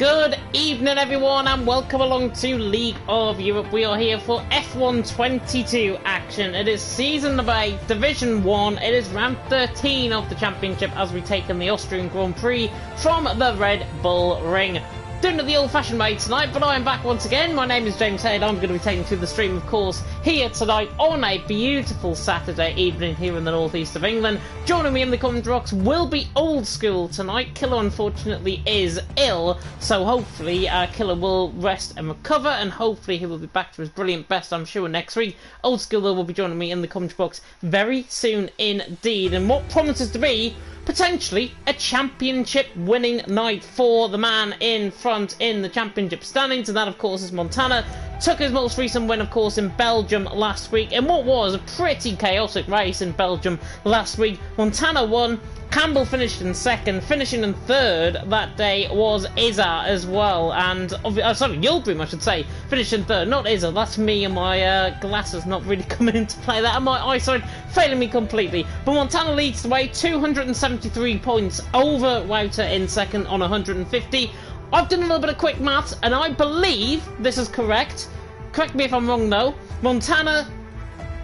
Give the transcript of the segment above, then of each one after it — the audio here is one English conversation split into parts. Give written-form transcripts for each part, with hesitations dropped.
Good evening everyone and welcome along to League of Europe. We are here for F1 22 action. It is Season number 8, Division 1. It is round 13 of the championship as we take on the Austrian Grand Prix from the Red Bull Ring. Doing it the old-fashioned way tonight, but I am back once again. My name is James Head. I'm going to be taking to the stream, of course, here tonight on a beautiful Saturday evening here in the northeast of England. Joining me in the commentary box will be Old School tonight. Killer, unfortunately, is ill, so hopefully Killer will rest and recover, and hopefully he will be back to his brilliant best, I'm sure, next week. Old School, though, will be joining me in the commentary box very soon indeed, and what promises to be potentially a championship winning night for the man in front in the championship standings, and that of course is Montana. Took his most recent win of course in Belgium last week in what was a pretty chaotic race in Belgium last week. Montana won, Campbell finished in second, finishing in third that day was Izza as well, and sorry, Yildirim I should say, finished in third, not Izza. That's me and my glasses not really coming into play there, and my eyesight failing me completely. But Montana leads the way, 273 points over Wouter in second on 150. I've done a little bit of quick maths, and I believe this is correct. Correct me if I'm wrong though. Montana,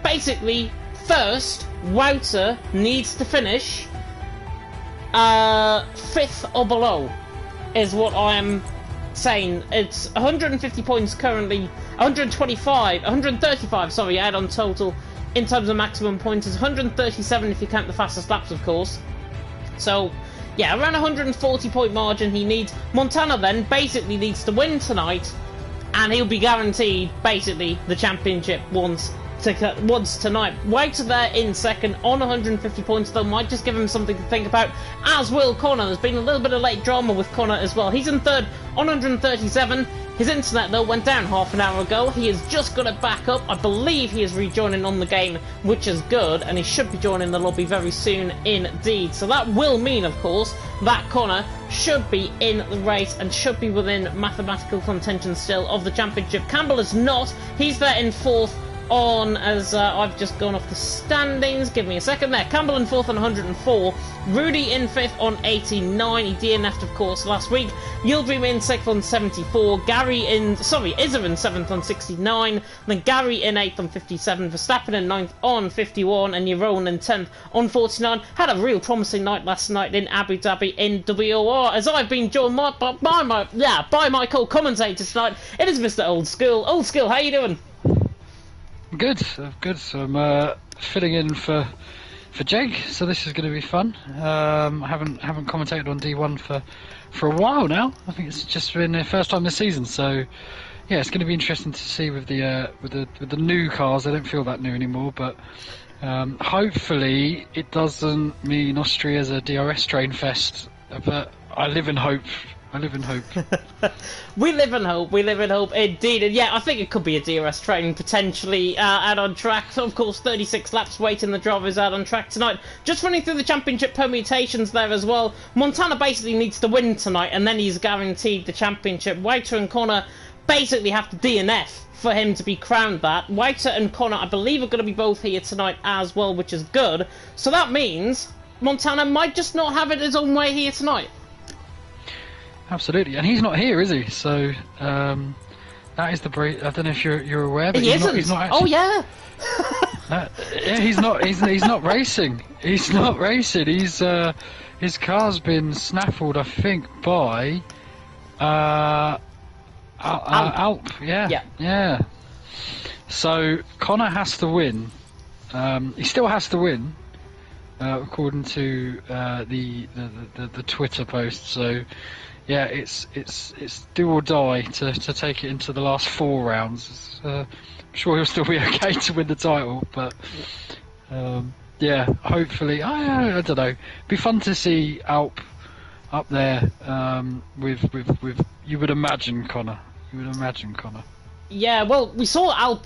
basically, first, Wouter needs to finish 5th or below, is what I'm saying. It's 150 points currently, 135, sorry, add on total in terms of maximum points. It's 137 if you count the fastest laps, of course. So, yeah, around 140 point margin he needs. Montana then basically needs to win tonight, and he'll be guaranteed basically the championship once tonight. Wouter there in second on 150 points, though might just give him something to think about, as will Connor. There's been a little bit of late drama with Connor as well. He's in third on 137. His internet though went down half an hour ago. He has just got it back up. I believe he is rejoining on the game, which is good, and he should be joining the lobby very soon indeed. So that will mean, of course, that Connor should be in the race and should be within mathematical contention still of the championship. Campbell is not. He's there in fourth on, as I've just gone off the standings. Give me a second there. Campbell in 4th on 104. Rudy in 5th on 89. He DNF'd, of course, last week. Yildirim in 6th on 74. Izza in 7th on 69. Then Gary in 8th on 57. Verstappen in 9th on 51. And Jeroen in 10th on 49. Had a real promising night last night in Abu Dhabi in WOR. As I've been joined by my co-commentator tonight, it is Mr. Old School. Old School, how you doing? Good. So I'm filling in for Jake, so this is going to be fun. I haven't commentated on D1 for a while now. I think it's just been the first time this season, so yeah, it's going to be interesting to see with the new cars. They don't feel that new anymore, but hopefully it doesn't mean Austria's a DRS train fest. But I live in hope. We live in hope indeed, and yeah, I think it could be a DRS train potentially out on track. So of course 36 laps waiting the drivers out on track tonight. Just running through the championship permutations there as well. Montana basically needs to win tonight and then he's guaranteed the championship. Wouter and Connor basically have to DNF for him to be crowned that. Wouter and Connor I believe are going to be both here tonight as well, which is good. So that means Montana might just not have it his own way here tonight. Absolutely, and he's not here, is he? So that is the break. I don't know if you're aware, but he's not actually, oh yeah. Yeah, he's not. He's not racing. He's not racing. His car's been snaffled, I think, by Alp. Yeah. So Connor has to win. He still has to win, according to the Twitter post. So. Yeah, it's do or die to take it into the last 4 rounds. I'm sure he'll still be okay to win the title, but yeah, hopefully, I don't know. Be fun to see Alp up there with you would imagine Connor. Yeah, well, we saw Alp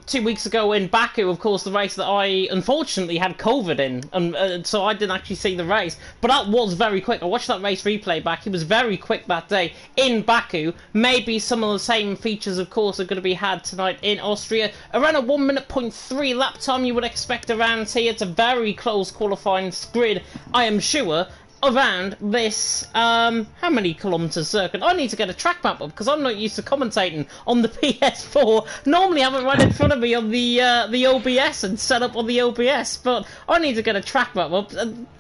2 weeks ago in Baku, of course, the race that I unfortunately had COVID in, and so I didn't actually see the race. But Alp was very quick. I watched that race replay back. He was very quick that day in Baku. Maybe some of the same features, of course, are going to be had tonight in Austria. Around a 1:03 lap time you would expect around here. It's a very close qualifying grid, I am sure. around this, how many kilometres circuit? I need to get a track map up because I'm not used to commentating on the PS4. Normally I have it right in front of me on the OBS and set up on the OBS, but I need to get a track map up.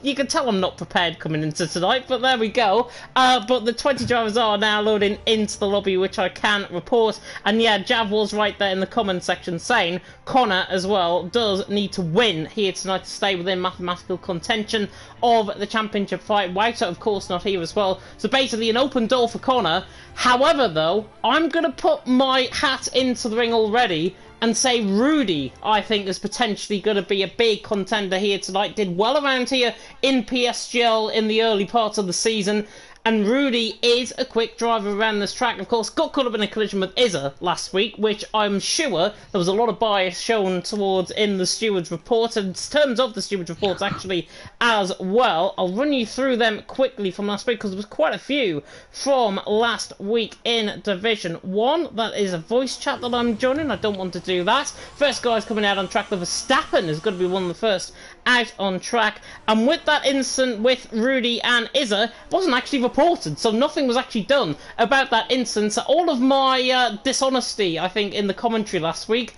You can tell I'm not prepared coming into tonight, but there we go. But the 20 drivers are now loading into the lobby, which I can report. And yeah, Jav was right there in the comment section saying Connor as well does need to win here tonight to stay within mathematical contention of the championship fight. White, of course, not here as well. So basically an open door for Connor. However, though, I'm going to put my hat into the ring already and say Rudy, I think, is potentially going to be a big contender here tonight. Did well around here in PSGL in the early part of the season. And Rudy is a quick driver around this track. Of course, got caught up in a collision with Izza last week, which I'm sure there was a lot of bias shown towards in the steward's report, and in terms of the steward's reports actually as well. I'll run you through them quickly from last week because there was quite a few from last week in Division 1. That is a voice chat that I'm joining. I don't want to do that. First guy's coming out on track. The Verstappen is going to be one of the first out on track, and with that incident with Rudy and Izza, it wasn't actually reported, so nothing was actually done about that incident. So all of my dishonesty, I think, in the commentary last week,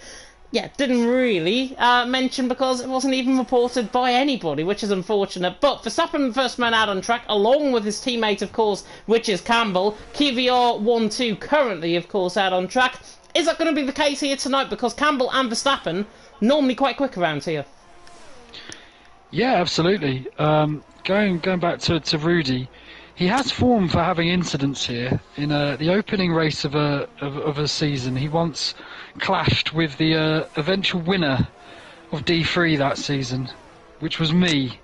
yeah, didn't really mention because it wasn't even reported by anybody, which is unfortunate. But Verstappen, the first man out on track, along with his teammate, of course, which is Campbell. KVR 1-2 currently, of course, out on track. Is that going to be the case here tonight? Because Campbell and Verstappen normally quite quick around here. Yeah, absolutely. Going back to Rudy, he has form for having incidents here. In the opening race of a season, he once clashed with the eventual winner of D3 that season, which was me.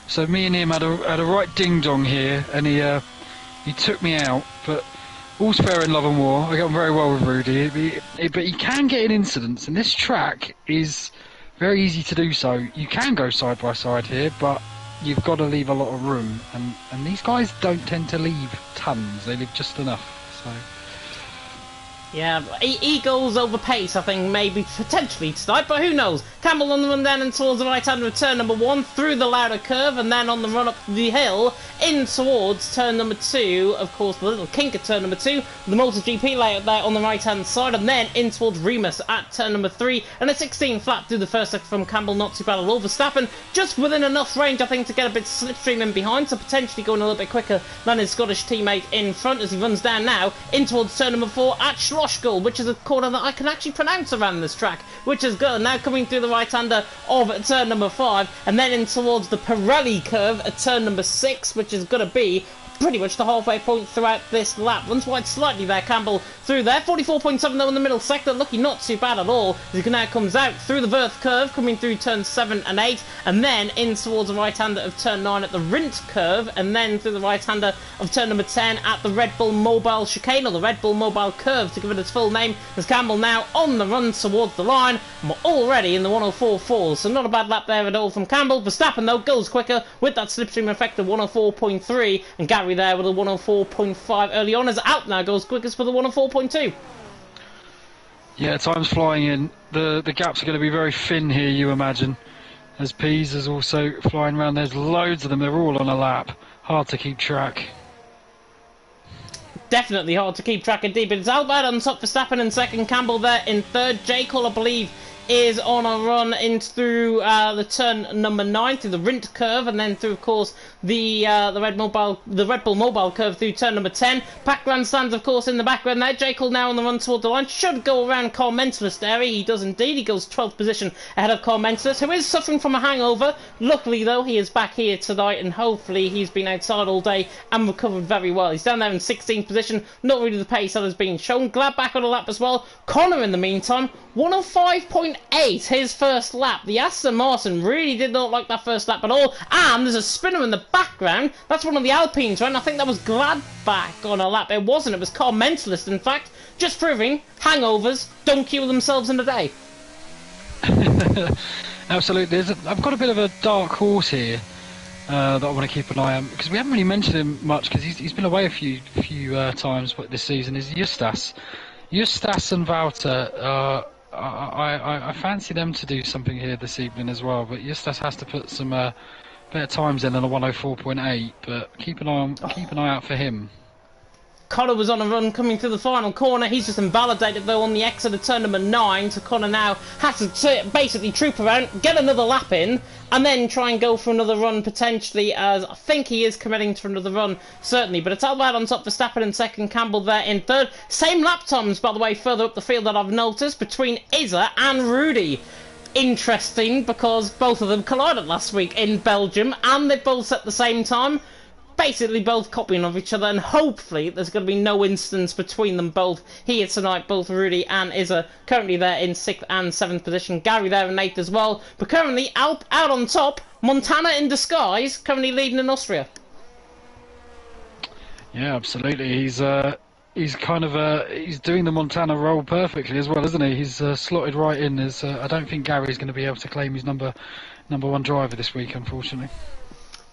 So me and him had a right ding dong here, and he took me out. But all's fair in love and war. I get on very well with Rudy, but he can get in incidents, and this track is very easy to do so. You can go side by side here, but you've got to leave a lot of room, and these guys don't tend to leave tons. They leave just enough. So yeah, Eagles over pace, I think, maybe potentially tonight, but who knows? Campbell on the run down and towards the right hand of turn number 1, through the louder curve, and then on the run up the hill, in towards turn number 2, of course, the little kink at turn number 2, the MotoGP layout there on the right hand side, and then in towards Remus at turn number 3, and a 16 flat through the first sector from Campbell, not too bad at all. Verstappen just within enough range, I think, to get a bit slipstream in behind, so potentially going a little bit quicker than his Scottish teammate in front as he runs down now in towards turn number 4 at Schlossgull, which is a corner that I can actually pronounce around this track, which is good. Now coming through the right-hander of turn number 5, and then in towards the Pirelli curve at turn number 6, which is going to be pretty much the halfway point throughout this lap. Runs wide slightly there, Campbell through there. 44.7 though in the middle sector, looking not too bad at all. As he now comes out through the Verth curve, coming through turn 7 and 8, and then in towards the right-hander of turn 9 at the Rint curve, and then through the right-hander of turn number 10 at the Red Bull Mobile chicane, or the Red Bull Mobile curve to give it its full name, as Campbell now on the run towards the line, and we're already in the 104.4, so not a bad lap there at all from Campbell. Verstappen though goes quicker with that slipstream effect of 104.3, and Gary there with a 104.5 early on, as out now goes quickest for the 104.2. yeah, time's flying in. The gaps are going to be very thin here, you imagine, as Pease is also flying around. There's loads of them. They're all on a lap. Hard to keep track. Definitely hard to keep track indeed, but it's Albert on top, Verstappen in second, Campbell there in third. J. Cole, I believe, is on a run in through the turn number 9 through the Rint curve, and then through, of course, the Red Bull Mobile curve through turn number 10. Pack grandstands, of course, in the background there. Jekyll now on the run toward the line, should go around Car Mentalist area. He does indeed. He goes 12th position ahead of Car Mentalist, who is suffering from a hangover. Luckily though, he is back here tonight, and hopefully he's been outside all day and recovered very well. He's down there in 16th position, not really the pace that has been shown. Glad back on the lap as well. Connor in the meantime, 105.8 his first lap. The Aston Martin really did not like that first lap at all, and there's a spinner in the background. That's one of the Alpines, right? And I think that was Gladbach on a lap. It wasn't. It was Car Mentalist, in fact. Just proving hangovers don't kill themselves in a day. Absolutely. I've got a bit of a dark horse here that I want to keep an eye on, because we haven't really mentioned him much, because he's been away a few times this season, is Justas. Justas and Wouter, I fancy them to do something here this evening as well, but Justas has to put some better times than a 104.8. But keep an eye out for him. Connor was on a run coming through the final corner. He's just invalidated though on the exit of turn number 9. So Connor now has to basically troop around, get another lap in, and then try and go for another run potentially, as I think he is committing to another run, certainly. But it's Albert on top, Verstappen in second, Campbell there in third. Same lap times, by the way, further up the field that I've noticed between Izza and Rudy. Interesting, because both of them collided last week in Belgium, and they both set the same time. Basically both copying of each other, and hopefully there's going to be no instance between them both here tonight. Both Rudy and Izza currently there in 6th and 7th position. Gary there in 8th as well. But currently out on top, Montana in disguise, currently leading in Austria. Yeah, absolutely. He's kind of he's doing the Montana role perfectly as well, isn't he? He's slotted right in. I don't think Gary's going to be able to claim his number 1 driver this week, unfortunately.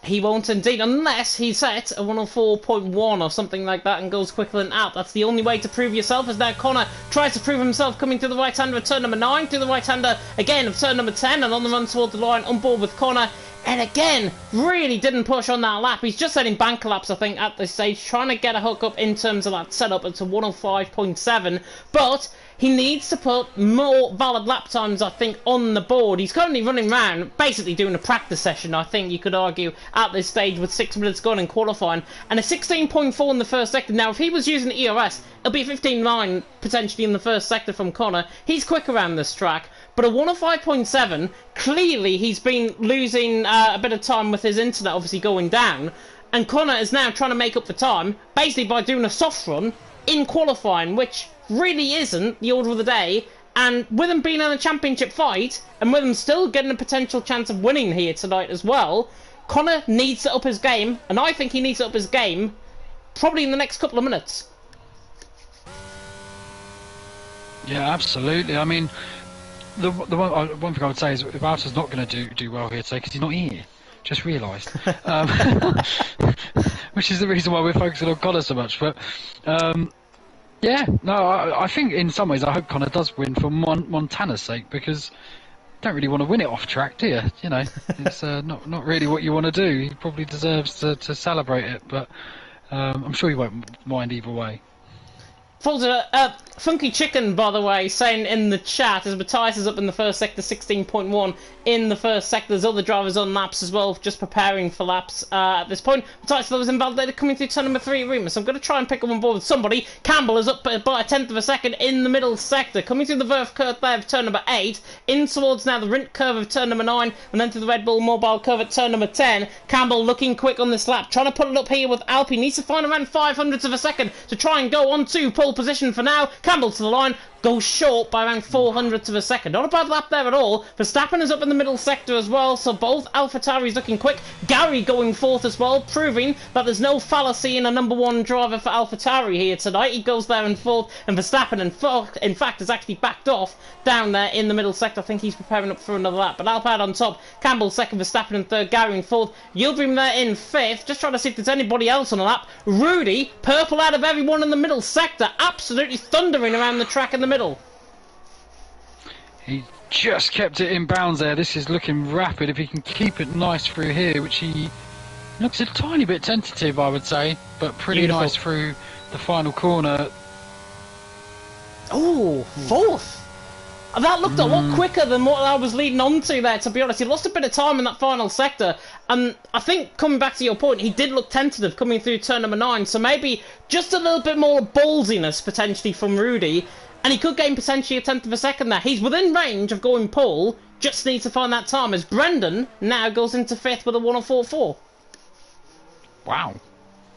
He won't indeed, unless he sets a 104.1 or something like that and goes quicker than out. That's the only way to prove yourself, as now Connor tries to prove himself coming through the right-hander of turn number 9, through the right-hander again of turn number 10, and on the run toward the line, on board with Connor. And again, really didn't push on that lap. He's just setting bank laps, I think, at this stage, trying to get a hook up in terms of that setup. It's a 105.7, but he needs to put more valid lap times, I think, on the board. He's currently running around, basically doing a practice session, I think you could argue, at this stage with 6 minutes gone in qualifying. And a 16.4 in the first sector. Now, if he was using ERS, it'll be a 15.9 potentially in the first sector from Connor. He's quick around this track. But a 105.7, clearly he's been losing a bit of time with his internet obviously going down. And Connor is now trying to make up for time, basically by doing a soft run in qualifying, which really isn't the order of the day. And with him being in a championship fight, and with him still getting a potential chance of winning here tonight as well, Connor needs to up his game, and I think he needs to up his game probably in the next couple of minutes. Yeah, absolutely. I mean, the one thing I would say is Wouter's not going to do well here today because he's not here. Just realised. Which is the reason why we're focusing on Connor so much. But yeah, no, I think in some ways I hope Connor does win for Montana's sake, because you don't really want to win it off track, do you? You know, it's not really what you want to do. He probably deserves to celebrate it, but I'm sure he won't mind either way. Funky Chicken, by the way, saying in the chat, as Matthias is up in the first sector, 16.1 in the first sector. There's other drivers on laps as well, just preparing for laps at this point. Matthias was invalidated coming through turn number 3 at Remus. I'm going to try and pick up on board with somebody. Campbell is up by a tenth of a second in the middle sector, coming through the Verve curve there of turn number 8, in towards now the Rint curve of turn number 9, and then through the Red Bull Mobile curve at turn number 10. Campbell looking quick on this lap, trying to put it up here with Alpine. Needs to find around 500ths of a second to try and go on to pole position for now. Campbell to the line, goes short by around 400ths of a second. Not a bad lap there at all. Verstappen is up in the middle sector as well, so both AlphaTauris looking quick. Gary going fourth as well, proving that there's no fallacy in a number 1 driver for AlphaTauri here tonight. He goes there in fourth, and Verstappen in fact has actually backed off down there in the middle sector. I think he's preparing up for another lap. But Alpine on top, Campbell second, Verstappen in third, Gary in fourth, Yildirim there in fifth. Just trying to see if there's anybody else on the lap. Rudy, purple out of everyone in the middle sector, absolutely thundering around the track in the middle. He just kept it in bounds there. This is looking rapid. If he can keep it nice through here, which he looks a tiny bit tentative, I would say, but pretty Beautiful. Nice through the final corner. Oh, fourth. That looked a lot quicker than what I was leading on to there, to be honest. He lost a bit of time in that final sector. And I think, coming back to your point, he did look tentative coming through turn number 9. So maybe just a little bit more ballsiness, potentially, from Rudy. And he could gain potentially a tenth of a second there. He's within range of going pole. Just needs to find that time, as Brendan now goes into 5th with a 104.4. Wow.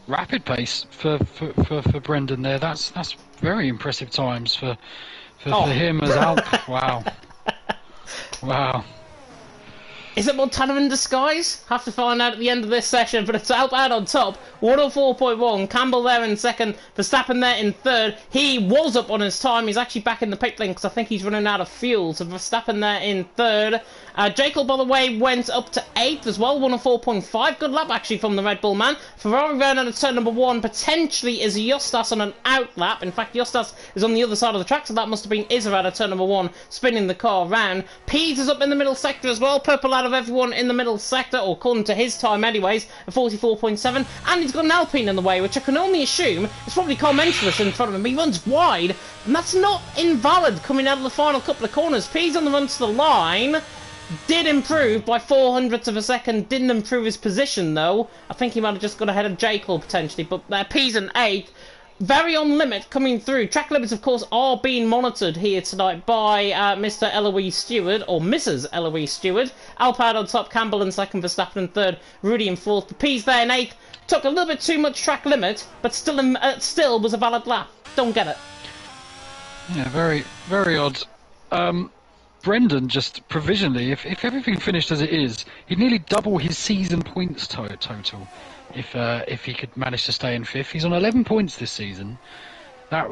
Rapid pace for Brendan there. That's very impressive times for him as Alp. Wow. Wow. Is it Montana in disguise? Have to find out at the end of this session, but it's Alp out on top, 104.1, Campbell there in second, Verstappen there in third. He was up on his time, he's actually back in the pit lane because I think he's running out of fuel, so Verstappen there in third. Jekyll, by the way, went up to 8th as well, 104.5, good lap actually from the Red Bull man. Ferrari round out of turn number 1, potentially is Justas on an out lap. In fact, Justas is on the other side of the track, so that must have been Izza out of turn number 1, spinning the car round. Pease is up in the middle sector as well, purple out of everyone in the middle sector, or according to his time anyways, a 44.7, and he's got an Alpine in the way, which I can only assume is probably Commensalus in front of him. He runs wide, and that's not invalid coming out of the final couple of corners. P's on the run to the line. Did improve by 400ths of a second, didn't improve his position though. I think he might have just got ahead of Jekyll potentially, but P's in 8th. Very on limit coming through. Track limits, of course, are being monitored here tonight by Mr. Eloise Stewart, or Mrs. Eloise Stewart. Alpine on top, Campbell in 2nd, Verstappen in 3rd, Rudy in 4th. The P's there in 8th. Took a little bit too much track limit, but still was a valid lap. Don't get it. Yeah, very, very odd. Brendan just provisionally, if everything finished as it is, he'd nearly double his season points total if he could manage to stay in 5th. He's on 11 points this season. That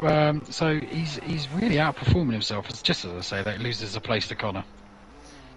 so he's really outperforming himself. It's just as I say, that he loses a place to Connor.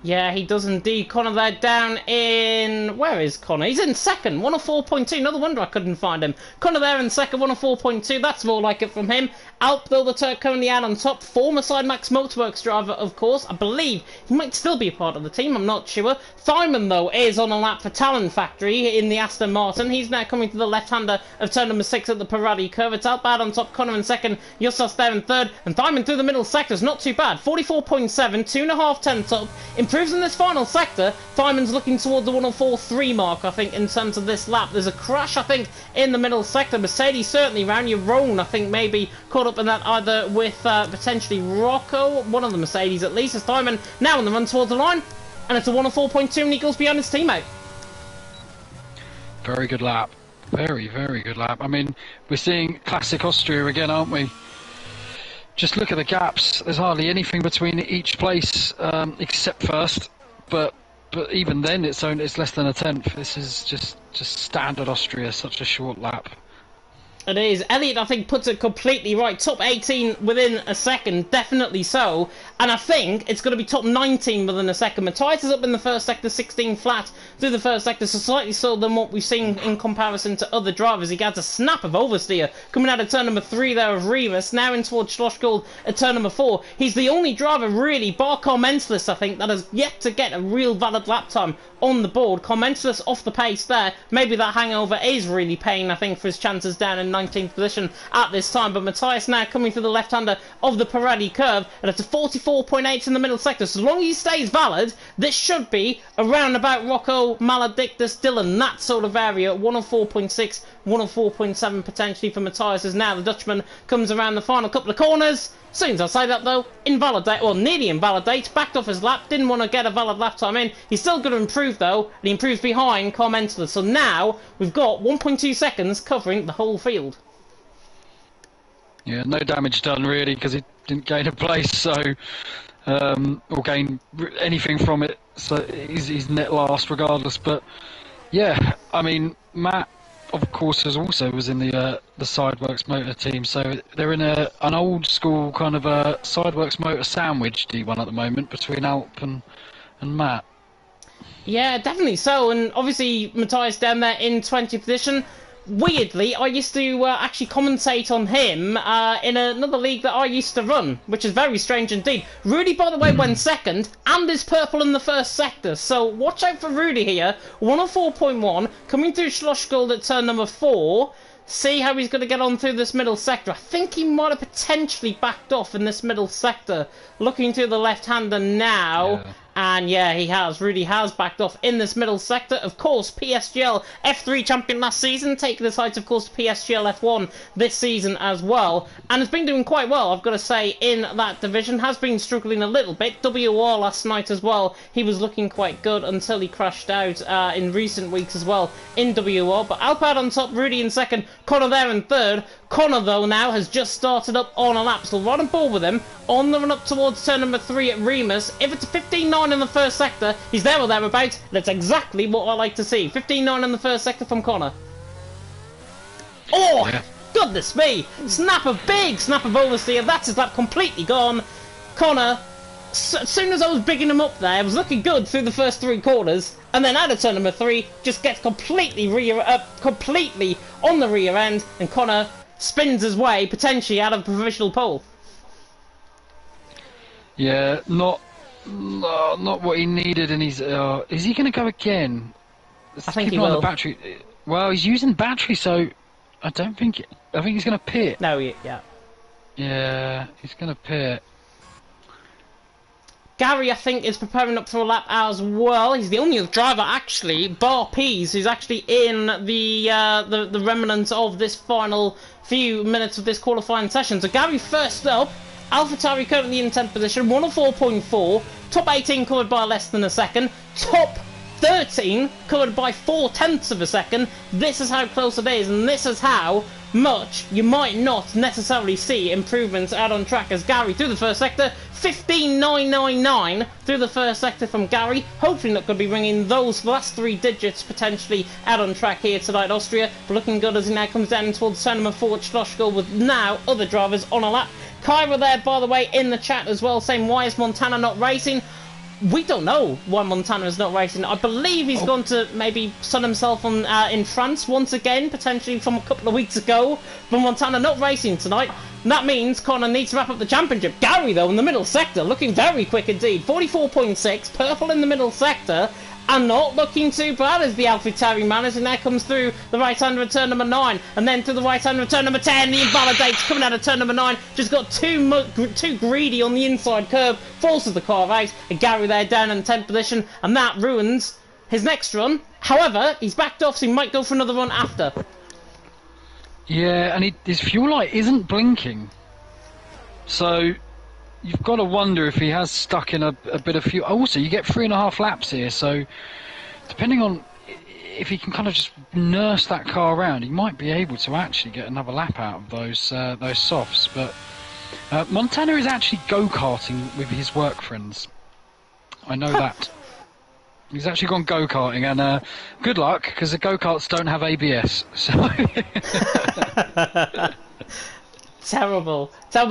Yeah, he does indeed. Connor there down in... Where is Connor? He's in 2nd, 104.2. No wonder I couldn't find him. Connor there in 2nd, 104.2. That's more like it from him. Alp, though, the Turk currently out on top. Former Side Max Motorworks driver, of course. I believe he might still be a part of the team. I'm not sure. Simon, though, is on a lap for Talent Factory in the Aston Martin. He's now coming to the left-hander of turn number 6 at the Pirelli curve. It's Alp out on top. Connor in 2nd. Justus there in 3rd. And Simon through the middle sectors. Not too bad. 44.7. 2.5 tenths up. Improves in this final sector. Simon's looking towards the 104.3 mark, I think, in terms of this lap. There's a crash, I think, in the middle sector. Mercedes certainly round. Your I think, maybe caught up in that either with potentially Rocco, one of the Mercedes at least. As Simon now on the run towards the line, and it's a 104.2 and he goes beyond his teammate. Very good lap. Very, very good lap. I mean, we're seeing classic Austria again, aren't we? Just look at the gaps. There's hardly anything between each place except first, but even then it's less than a tenth. This is just standard Austria. Such a short lap. It is. Elliott, I think, puts it completely right. Top 18 within a second, definitely so. And I think it's going to be top 19 within a second. Matthias is up in the first sector, 16 flat through the first sector, so slightly slower than what we've seen in comparison to other drivers. He gets a snap of oversteer coming out of turn number 3 there of Remus, now in towards Schlossgold at turn number 4. He's the only driver, really, bar Commensalus, I think, that has yet to get a real valid lap time on the board. Commensalus off the pace there. Maybe that hangover is really paying, I think, for his chances down in 19th position at this time. But Matthias now coming through the left-hander of the Pirelli curve, and it's a 44.8 in the middle sector. So long as he stays valid, this should be around about Rocco, Maledictus, Dylan, that sort of area. 104.6, 104.7 potentially for Matthias as now the Dutchman comes around the final couple of corners. As soon as I say that though, invalidate, or nearly invalidate, backed off his lap, didn't want to get a valid lap time in. He's still going to improve though, and he improves behind Commensalus. So now we've got 1.2 seconds covering the whole field. Yeah, no damage done really because he didn't gain a place, so or gain anything from it. So he's net last regardless. But yeah, I mean Matt, of course, was in the Sideworks Motor team, so they're in an old school kind of a Sideworks Motor sandwich D1 at the moment between Alp and Matt. Yeah, definitely so, and obviously Matthias down there in 20th position. Weirdly, I used to actually commentate on him in another league that I used to run, which is very strange indeed. Rudy, by the way, went second, and is purple in the first sector, so watch out for Rudy here. 104.1, coming through Schlossgold at turn number 4. See how he's going to get on through this middle sector. I think he might have potentially backed off in this middle sector. Looking to the left-hander now. Yeah. And yeah, he has. Rudy has backed off in this middle sector. Of course, PSGL F3 champion last season, taking the sights, of course, PSGL F1 this season as well. And has been doing quite well, I've got to say, in that division. Has been struggling a little bit. WR last night as well. He was looking quite good until he crashed out in recent weeks as well in WR. But Alpad on top, Rudy in second, Connor there in third. Connor, though, now has just started up on a lap, so right on board with him. On the run up towards turn number 3 at Remus. If it's a 15.9 in the first sector, he's there or thereabouts. That's exactly what I like to see. 15.9 in the first sector from Connor. Oh, yeah. Goodness me! Big snap of oversteer. That's his lap completely gone. Connor, as soon as I was bigging him up there, I was looking good through the first 3 corners. And then out of turn number 3, just gets completely on the rear end, and Connor spins his way potentially out of provisional pole. Yeah, not No, not what he needed, and he's. Is he going to go again? I think Keep he an eye on will. the battery. Well, he's using battery, so I don't think. I think he's going to pit. No, yeah. Yeah, he's going to pit. Gary, I think, is preparing up for a lap as well. He's the only other driver, actually, bar Pease, who's actually in the remnants of this final few minutes of this qualifying session. So Gary first up. AlphaTauri currently in 10th position, 104.4. Top 18 covered by less than a second. Top 13 covered by 0.4 of a second. This is how close it is, and this is how much you might not necessarily see improvements out on track as Gary through the first sector. 15.999 through the first sector from Gary. Hopefully not going to be ringing those last 3 digits potentially out on track here tonight in Austria. But looking good as he now comes down towards turn number 4 at Schlossgall with now other drivers on a lap. Kyra there, by the way, in the chat as well, saying, why is Montana not racing? We don't know why Montana is not racing. I believe he's gone to maybe sun himself on in France once again, potentially from a couple of weeks ago. But Montana not racing tonight. And that means Connor needs to wrap up the championship. Gary, though, in the middle sector, looking very quick indeed. 44.6, purple in the middle sector. And not looking too bad as the AlphaTauri man as he now comes through the right-hander at turn number 9 and then to the right-hander at turn number 10. The invalidates coming out of turn number 9 just got too greedy on the inside curve, forces the car out, and Gary there down in 10th position, and that ruins his next run. However, he's backed off, so he might go for another run after. Yeah, and his fuel light isn't blinking, so you've got to wonder if he has stuck in a bit of fuel. Also, you get 3.5 laps here, so depending on if he can kind of just nurse that car around, he might be able to actually get another lap out of those softs. But Montana is actually go-karting with his work friends. I know that. He's actually gone go-karting, and good luck, because the go-karts don't have ABS. So. Terrible.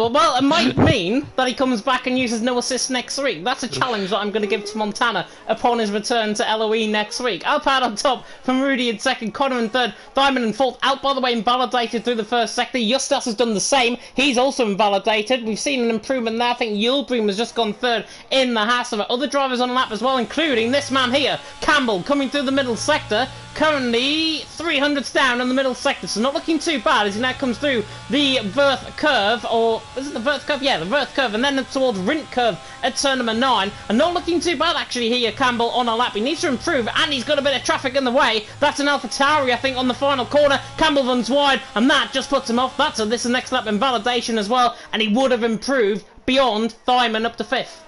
Well, it might mean that he comes back and uses no assist next week. That's a challenge that I'm going to give to Montana upon his return to LOE next week. Alpine on top from Rudy in second, Connor in third, Diamond in fourth. Out, by the way, invalidated through the first sector. Justas has done the same. He's also invalidated. We've seen an improvement there. I think Yulbrim has just gone third in the Haas. There are other drivers on the lap as well, including this man here, Campbell, coming through the middle sector. Currently 300s down in the middle sector, so not looking too bad as he now comes through the Verth curve, or is it the Verth curve? Yeah, the Verth curve, and then towards Rint curve at turn number 9, and not looking too bad actually here, Campbell on a lap. He needs to improve, and he's got a bit of traffic in the way. That's an AlphaTauri, I think, on the final corner. Campbell runs wide, and that just puts him off. This is next lap invalidation as well, and he would have improved beyond Thyman up to 5th.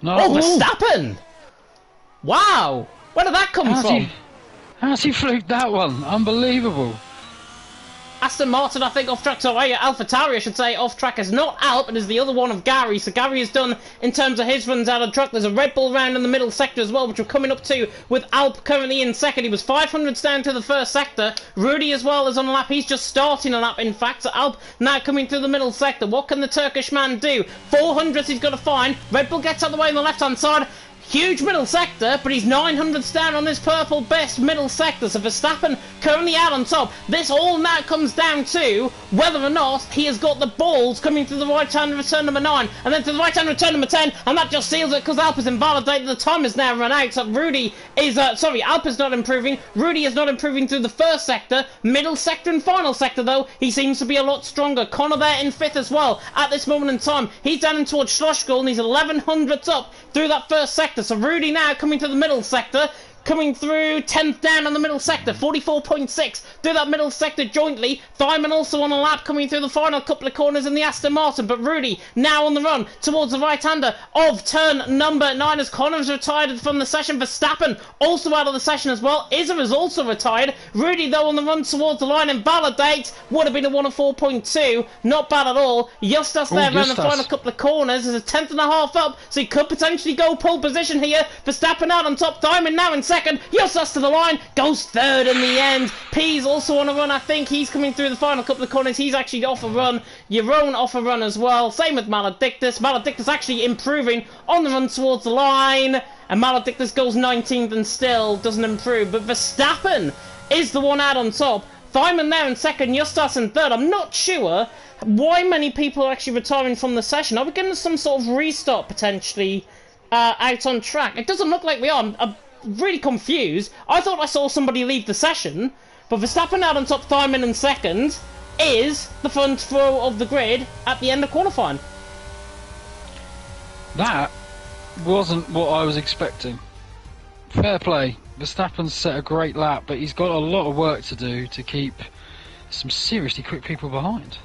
No. Oh, Verstappen! Wow! Where did that come from? How's he fluked that one? Unbelievable. Aston Martin, I think, off track. Sorry, AlphaTauri, I should say, off track is not Alp, it is the other one of Gary. So Gary is done in terms of his runs out of track. There's a Red Bull round in the middle sector as well, which we're coming up to with Alp currently in second. He was 500s down to the first sector. Rudy as well is on a lap. He's just starting a lap, in fact. So Alp now coming through the middle sector. What can the Turkish man do? 400s he's got to find. Red Bull gets out of the way on the left-hand side. Huge middle sector, but he's 900s down on this purple best middle sector, so Verstappen currently out on top. This all now comes down to whether or not he has got the balls coming through the right-hand return number 9, and then to the right-hand return number 10, and that just seals it because Alp is invalidated. The time has now run out, so Alp is not improving. Rudy is not improving through the first sector. Middle sector and final sector, though, he seems to be a lot stronger. Connor there in 5th as well at this moment in time. He's down in towards Schlossgall, and he's 1100s up through that first sector. So Rudy now coming to the middle sector, coming through 10th down on the middle sector, 44.6 through that middle sector jointly. Thyman also on a lap coming through the final couple of corners in the Aston Martin, but Rudy now on the run towards the right-hander of turn number 9 as Connor's retired from the session. Verstappen also out of the session as well. Izzer is also retired. Rudy though on the run towards the line, invalidates. Would have been a 104.2, not bad at all. Justas there around the final couple of corners is a 10th and a half up, so he could potentially go pole position here. Verstappen out on top, Thyman now in second. Justas to the line, goes third in the end. P's also on a run, I think. He's coming through the final couple of corners. He's actually off a run. Jeroen off a run as well. Same with Maledictus. Maledictus actually improving on the run towards the line. And Maledictus goes 19th and still doesn't improve. But Verstappen is the one out on top. Thyman there in second, Justas in third. I'm not sure why many people are actually retiring from the session. Are we getting some sort of restart potentially out on track? It doesn't look like we are. I'm really confused. I thought I saw somebody leave the session, but Verstappen out on top, Thyman in second, is the front row of the grid at the end of qualifying. That wasn't what I was expecting. Fair play. Verstappen's set a great lap, but he's got a lot of work to do to keep some seriously quick people behind.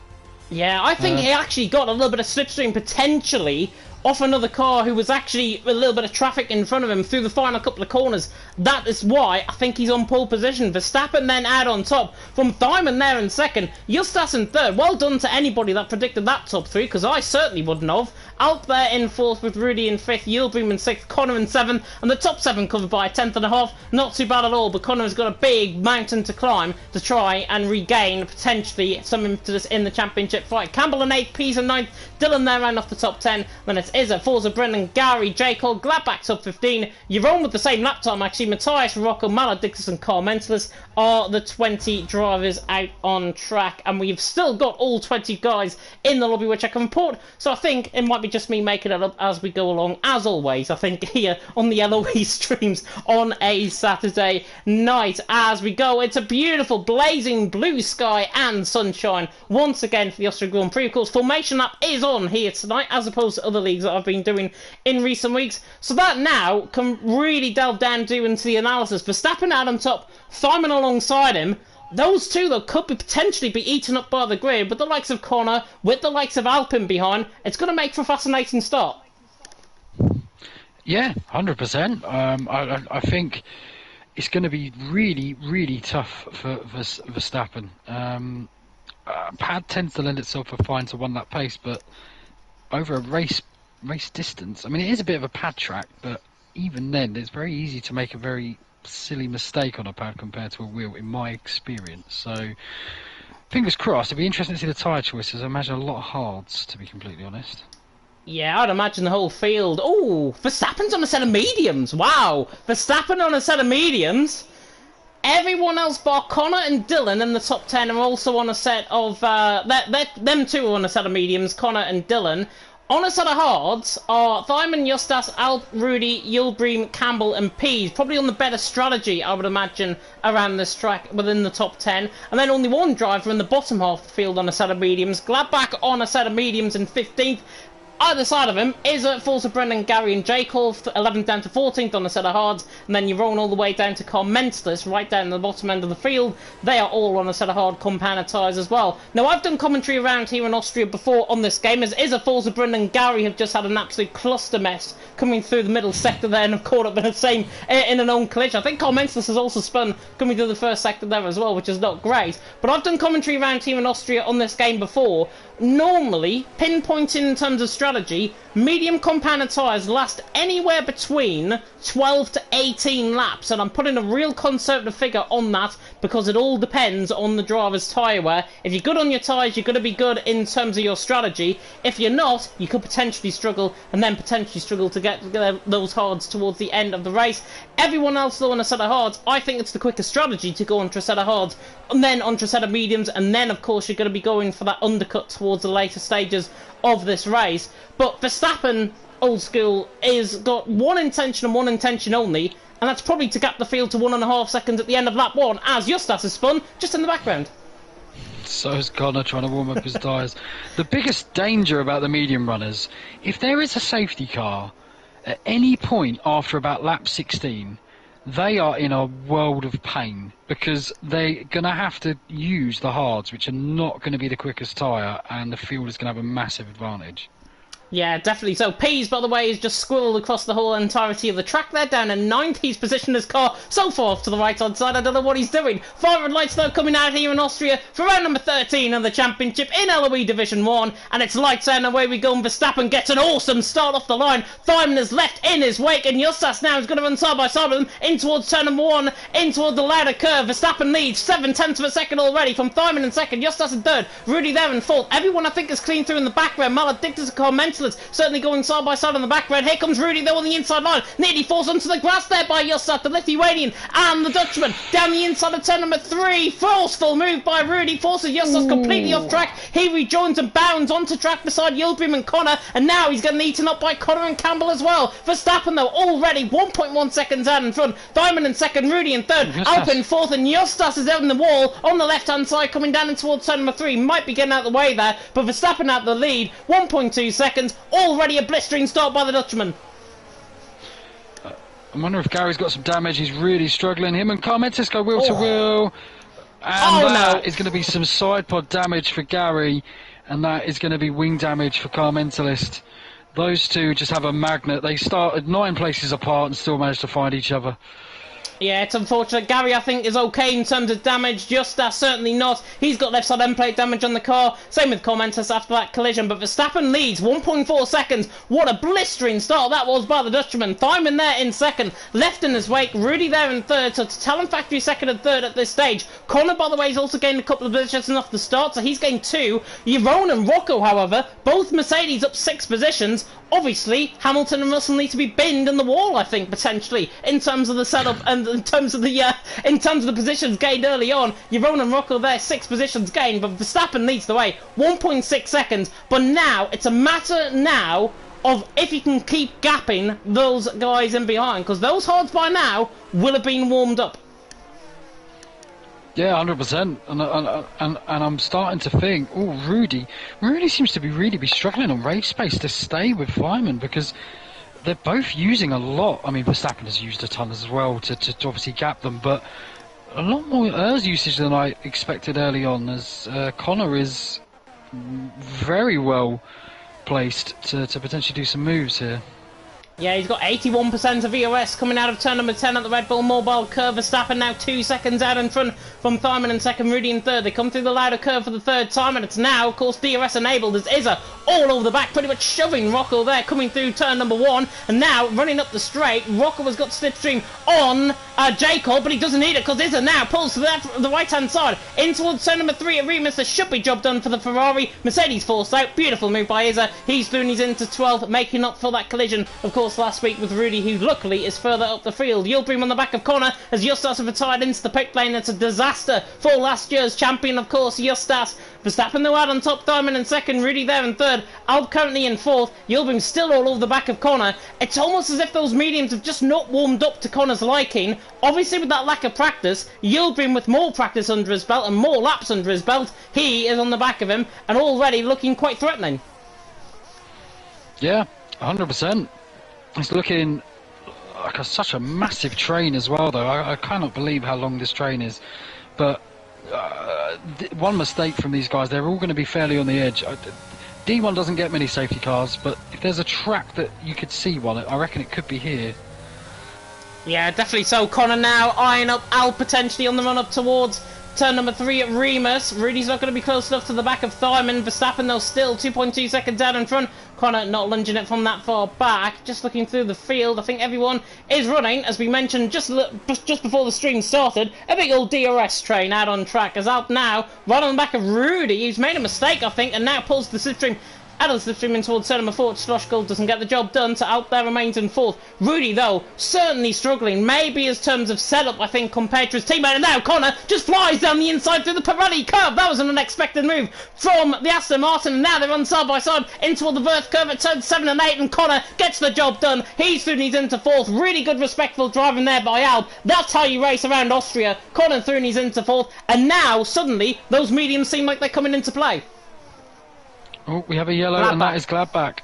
Yeah, I think he actually got a little bit of slipstream potentially off another car who was actually a little bit of traffic in front of him through the final couple of corners. That is why I think he's on pole position. Verstappen then out on top from Thyman there in second. Justas in third. Well done to anybody that predicted that top three, because I certainly wouldn't have. Out there in fourth with Rudy in fifth, Yildirim in sixth, Connor in seventh, and the top seven covered by a tenth and a half. Not too bad at all, but Connor's got a big mountain to climb to try and regain potentially some impetus in the championship fight. Campbell in eighth, Pease in ninth, Dylan there round off the top 10. Then it's Izza, Forza, Brendan, Gary, J. Cole, Gladbach top 15. You're on with the same lap time actually. Matthias, Rocco, Mala, Dixon, and Carl Mentelis are the 20 drivers out on track, and we've still got all 20 guys in the lobby, which I can report. So I think it might be just me making it up as we go along, as always. I think here on the LOE streams on a Saturday night as we go. It's a beautiful blazing blue sky and sunshine once again for the Austria Grand Prix. Of course, formation lap is on here tonight as opposed to other leagues that I've been doing in recent weeks, so that now can really delve down into the analysis. Verstappen out on top, Thyman alongside him. Those two, though, could potentially be eaten up by the grid, with the likes of Connor, with the likes of Alpine behind. It's going to make for a fascinating start. Yeah, 100%. I think it's going to be really, really tough for Verstappen. Pad tends to lend itself a fine to one-lap pace, but over a race distance, I mean, it is a bit of a pad track, but even then, it's very easy to make a very silly mistake on a pad compared to a wheel, in my experience. So, fingers crossed. It'll be interesting to see the tyre choices. I imagine a lot of hards, to be completely honest. Yeah, I'd imagine the whole field. Oh, Verstappen's on a set of mediums. Wow, Verstappen on a set of mediums. Everyone else bar Connor and Dylan in the top 10 are also on a set of... them two are on a set of mediums, Connor and Dylan. On a set of hards are Thyman, Justas, Alp, Rudy, Yildirim, Campbell and Pease. Probably on the better strategy, I would imagine, around this track within the top 10. And then only one driver in the bottom half of the field on a set of mediums. Gladbach on a set of mediums in 15th. Either side of him is Forza, Brendan, Gary and J. Cole, 11th down to 14th on a set of hards, and then you roll all the way down to Carl Mentelis, right down the bottom end of the field. They are all on a set of hard compound tyres as well. Now, I've done commentary around here in Austria before on this game, as Forza, Brendan and Gary have just had an absolute cluster mess coming through the middle sector there and have caught up in the same in an own collision. I think Carl Mentelis has also spun coming through the first sector there as well, which is not great. But I've done commentary around here in Austria on this game before. Normally, pinpointing in terms of strategy, medium compound tyres last anywhere between 12 to 18 laps, and I'm putting a real conservative figure on that because it all depends on the driver's tyre wear. If you're good on your tyres, you're going to be good in terms of your strategy. If you're not, you could potentially struggle, and then potentially struggle to get those hards towards the end of the race. Everyone else, though, on a set of hards, I think it's the quicker strategy to go onto a set of hards, and then onto a set of mediums, and then, of course, you're going to be going for that undercut towards the later stages of this race. But Verstappen, old school, is got one intention and one intention only, and that's probably to gap the field to 1.5 seconds at the end of lap 1, as Justas has spun just in the background. So is Connor trying to warm up his tyres. The biggest danger about the medium runners, if there is a safety car at any point after about lap 16, they are in a world of pain because they're going to have to use the hards, which are not going to be the quickest tyre, and the field is going to have a massive advantage. Yeah, definitely. So Pease, by the way, is just squirreled across the whole entirety of the track there, down in 9th. He's positioned his car so far off to the right-hand side, I don't know what he's doing. Fire lights, though, coming out here in Austria for round number 13 of the championship in LOE Division 1. And it's lights out and away we go, and Verstappen gets an awesome start off the line. Thyman is left in his wake, and Justas now is going to run side by side with him in towards turn number 1, in towards the ladder curve. Verstappen leads 7/10 of a second already from Thyman in second, Justas in third, Rudy there in fourth. Everyone, I think, is clean through in the background. Maledictus and Carl Mentelis wrestlers certainly going side by side on the background. Here comes Rudy though on the inside line, nearly falls onto the grass there by Justas, the Lithuanian and the Dutchman down the inside of turn number 3. Forceful move by Rudy, forces Justas completely off track. He rejoins and bounds onto track beside Yildirim and Connor, and now he's getting eaten up by Connor and Campbell as well. Verstappen though already 1.1 seconds out in front. Diamond in second, Rudy in third, Alpin fourth, and Justas is out in the wall on the left hand side coming down in towards turn number 3. Might be getting out of the way there, but Verstappen out the lead, 1.2 seconds, already a blistering start by the Dutchman. I wonder if Gary's got some damage. He's really struggling. Him and Carmentis go wheel to wheel. And that is going to be some side pod damage for Gary. And that is going to be wing damage for Carmentalist. Those two just have a magnet. They started 9 places apart and still managed to find each other. Yeah, it's unfortunate. Gary, I think, is okay in terms of damage. Justas, certainly not. He's got left side end plate damage on the car. Same with Commentus after that collision. But Verstappen leads 1.4 seconds. What a blistering start that was by the Dutchman. Thyman there in second. Left in his wake. Rudy there in third. So it's Talon Factory second and third at this stage. Connor, by the way, has also gained a couple of positions off the start. So he's gained 2. Yvonne and Rocco, however, both Mercedes up 6 positions. Obviously, Hamilton and Russell need to be binned in the wall, I think, potentially, in terms of the setup and in terms of the positions gained early on. Yvonne and Rocco there, 6 positions gained, but Verstappen leads the way, 1.6 seconds. But now, it's a matter now of if he can keep gapping those guys in behind, because those hards by now will have been warmed up. Yeah, 100%. And I'm starting to think, Rudy seems to be struggling on race space to stay with Feynman, because they're both using a lot. I mean, Verstappen has used a ton as well to obviously gap them, but a lot more ERS usage than I expected early on, as Connor is very well placed to potentially do some moves here. Yeah, he's got 81% of EOS coming out of turn number 10 at the Red Bull Mobile curve. Verstappen now 2 seconds out in front from Thyman in second, Rudy in third. They come through the louder curve for the third time, and it's now, of course, DRS enabled as Izza all over the back, pretty much shoving Rocco there, coming through turn number 1. And now, running up the straight, Rocco has got slipstream on Jacob, but he doesn't need it because Izza now pulls to the right-hand side in towards turn number 3 at Remus. There should be job done for the Ferrari. Mercedes forced out. Beautiful move by Izza. He's through and he's into 12th, making up for that collision, of course, last week with Rudy, who luckily is further up the field. Yildirim on the back of Connor as Justas have retired into the pit lane. It's a disaster for last year's champion, of course, Justas. Verstappen though out on top, Diamond in second, Rudy there in third, Alp currently in fourth, Yildirim still all over the back of Connor. It's almost as if those mediums have just not warmed up to Connor's liking. Obviously with that lack of practice, Yildirim with more practice under his belt and more laps under his belt, he is on the back of him and already looking quite threatening. Yeah, 100%. It's looking like such a massive train as well, though. I cannot believe how long this train is. But one mistake from these guys, they're all going to be fairly on the edge. D1 doesn't get many safety cars, but if there's a track that you could see one, I reckon it could be here. Yeah, definitely so. Connor now eyeing up Al potentially on the run up towards turn number 3 at Remus. Rudy's not going to be close enough to the back of Thyman. Verstappen though still 2.2 seconds down in front. Connor not lunging it from that far back. Just looking through the field, I think everyone is running, as we mentioned just before the stream started, a big old DRS train out on track as Alp now right on the back of Rudy. He's made a mistake, I think, and now pulls the slipstream out of the slipstream in towards turn number 4. Slosh Gold doesn't get the job done, so Alp there remains in fourth. Rudy, though, certainly struggling, maybe in terms of setup, I think, compared to his teammate. And now Connor just flies down the inside through the Pirelli curve. That was an unexpected move from the Aston Martin, and now they're on side by side into the Verth curve at turns 7 and 8, and Connor gets the job done. He's through and he's into fourth. Really good, respectful driving there by Alp. That's how you race around Austria. Connor through and he's into fourth, and now, suddenly, those mediums seem like they're coming into play. Oh, we have a yellow, and that is Gladbach.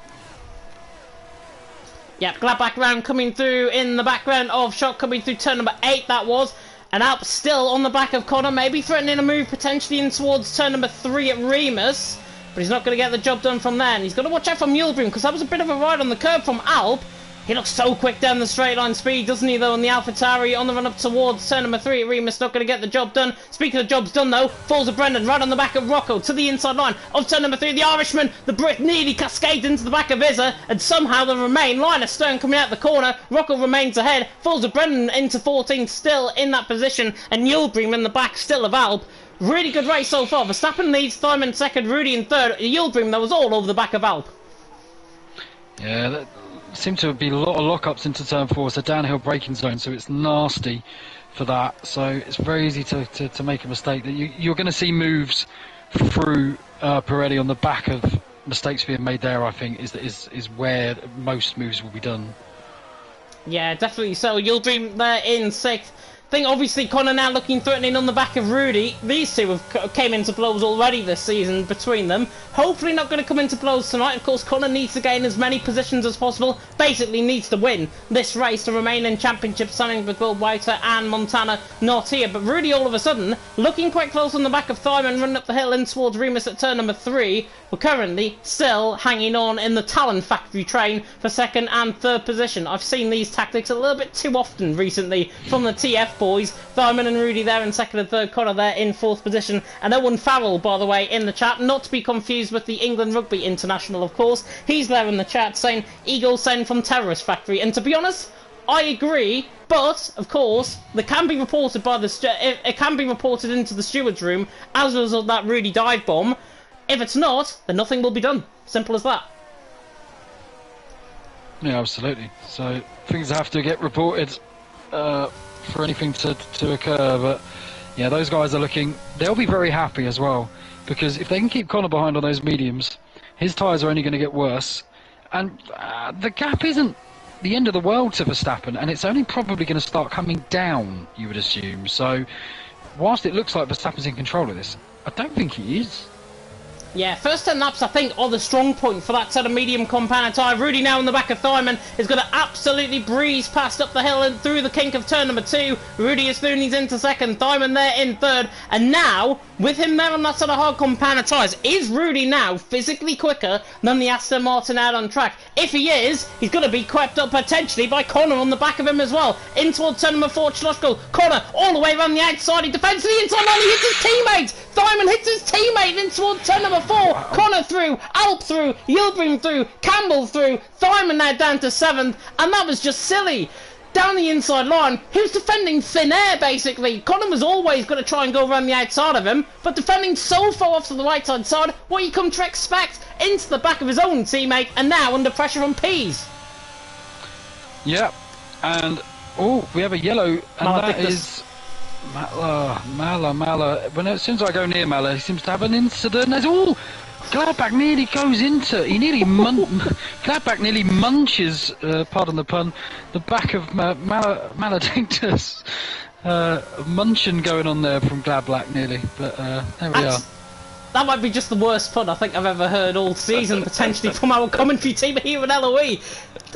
Yep, Gladbach round coming through in the background of Shock, coming through turn number 8, that was. And Alp still on the back of Connor, maybe threatening a move potentially in towards turn number 3 at Remus. But he's not going to get the job done from there. And he's got to watch out for Yildirim, because that was a bit of a ride on the curb from Alp. He looks so quick down the straight line speed, doesn't he, though, on the AlphaTauri on the run up towards turn number 3 at Remus. Not going to get the job done. Speaking of jobs done, though, falls of Brendan right on the back of Rocco to the inside line of turn number 3. The Irishman, the Brit, nearly cascades into the back of Izza, and somehow they remain. Line of Stern coming out the corner. Rocco remains ahead. Falls of Brendan into 14th, still in that position, and Yildirim in the back, still of Alp. Really good race so far. Verstappen leads, Thyman second, Rudy in third. Yildirim, that was all over the back of Alp. Yeah, there seem to be a lot of lockups into turn 4. It's a downhill braking zone, so it's nasty for that. So it's very easy to make a mistake. You're going to see moves through Pirelli on the back of mistakes being made there. I think is where most moves will be done. Yeah, definitely so. You'll dream there in 6th. I think obviously Connor now looking threatening on the back of Rudy. These two have came into blows already this season between them. Hopefully not going to come into blows tonight. Of course, Connor needs to gain as many positions as possible. Basically needs to win this race to remain in championship, standing with Will Whiter and Montana not here. But Rudy all of a sudden looking quite close on the back of Thyman, running up the hill in towards Remus at turn number 3. We're currently still hanging on in the Talon factory train for 2nd and 3rd position. I've seen these tactics a little bit too often recently from the TF boys. Thyman and Rudy there in 2nd and 3rd, Connor there in 4th position. And Owen Farrell, by the way, in the chat, not to be confused with the England Rugby International, of course. He's there in the chat saying, Eagle send from Terrorist Factory. And to be honest, I agree, but of course, it can be reported it can be reported into the steward's room as a result of that Rudy dive bomb. If it's not, then nothing will be done. Simple as that. Yeah, absolutely. So things have to get reported for anything to occur. But yeah, those guys are looking. They'll be very happy as well, because if they can keep Connor behind on those mediums, his tyres are only going to get worse, and the gap isn't the end of the world to Verstappen, and it's only probably going to start coming down, you would assume. So whilst it looks like Verstappen's in control of this, I don't think he is. Yeah, first 10 laps, I think, are the strong point for that set of medium compound tyre. Rudy now in the back of Thyman is going to absolutely breeze past up the hill and through the kink of turn number 2. Rudy is Looney's into 2nd, Thyman there in 3rd. And now, with him there on that set of hard compound tyres, is Rudy now physically quicker than the Aston Martin out on track? If he is, he's going to be crept up potentially by Connor on the back of him as well. In towards turn number 4, Schlossgold. Connor all the way around the outside. He defends the inside line. He hits his teammate. Thyman hits his teammate in towards turn number 4. Connor through, Alp through, Yildirim through, Campbell through, Thyman now down to 7th, and that was just silly. Down the inside line, he was defending thin air basically. Connor was always going to try and go around the outside of him, but defending so far off to the right hand side, what you come to expect, into the back of his own teammate, and now under pressure from Pease. Yeah, and we have a yellow, and that is Mala. As soon as I go near Mala, he seems to have an incident. Gladbach nearly goes into. Gladbach nearly munches, pardon the pun, the back of Maladictus. Munching going on there from Gladbach nearly, but there we are. That might be just the worst pun I think I've ever heard all season, potentially, from our commentary team here at LOE.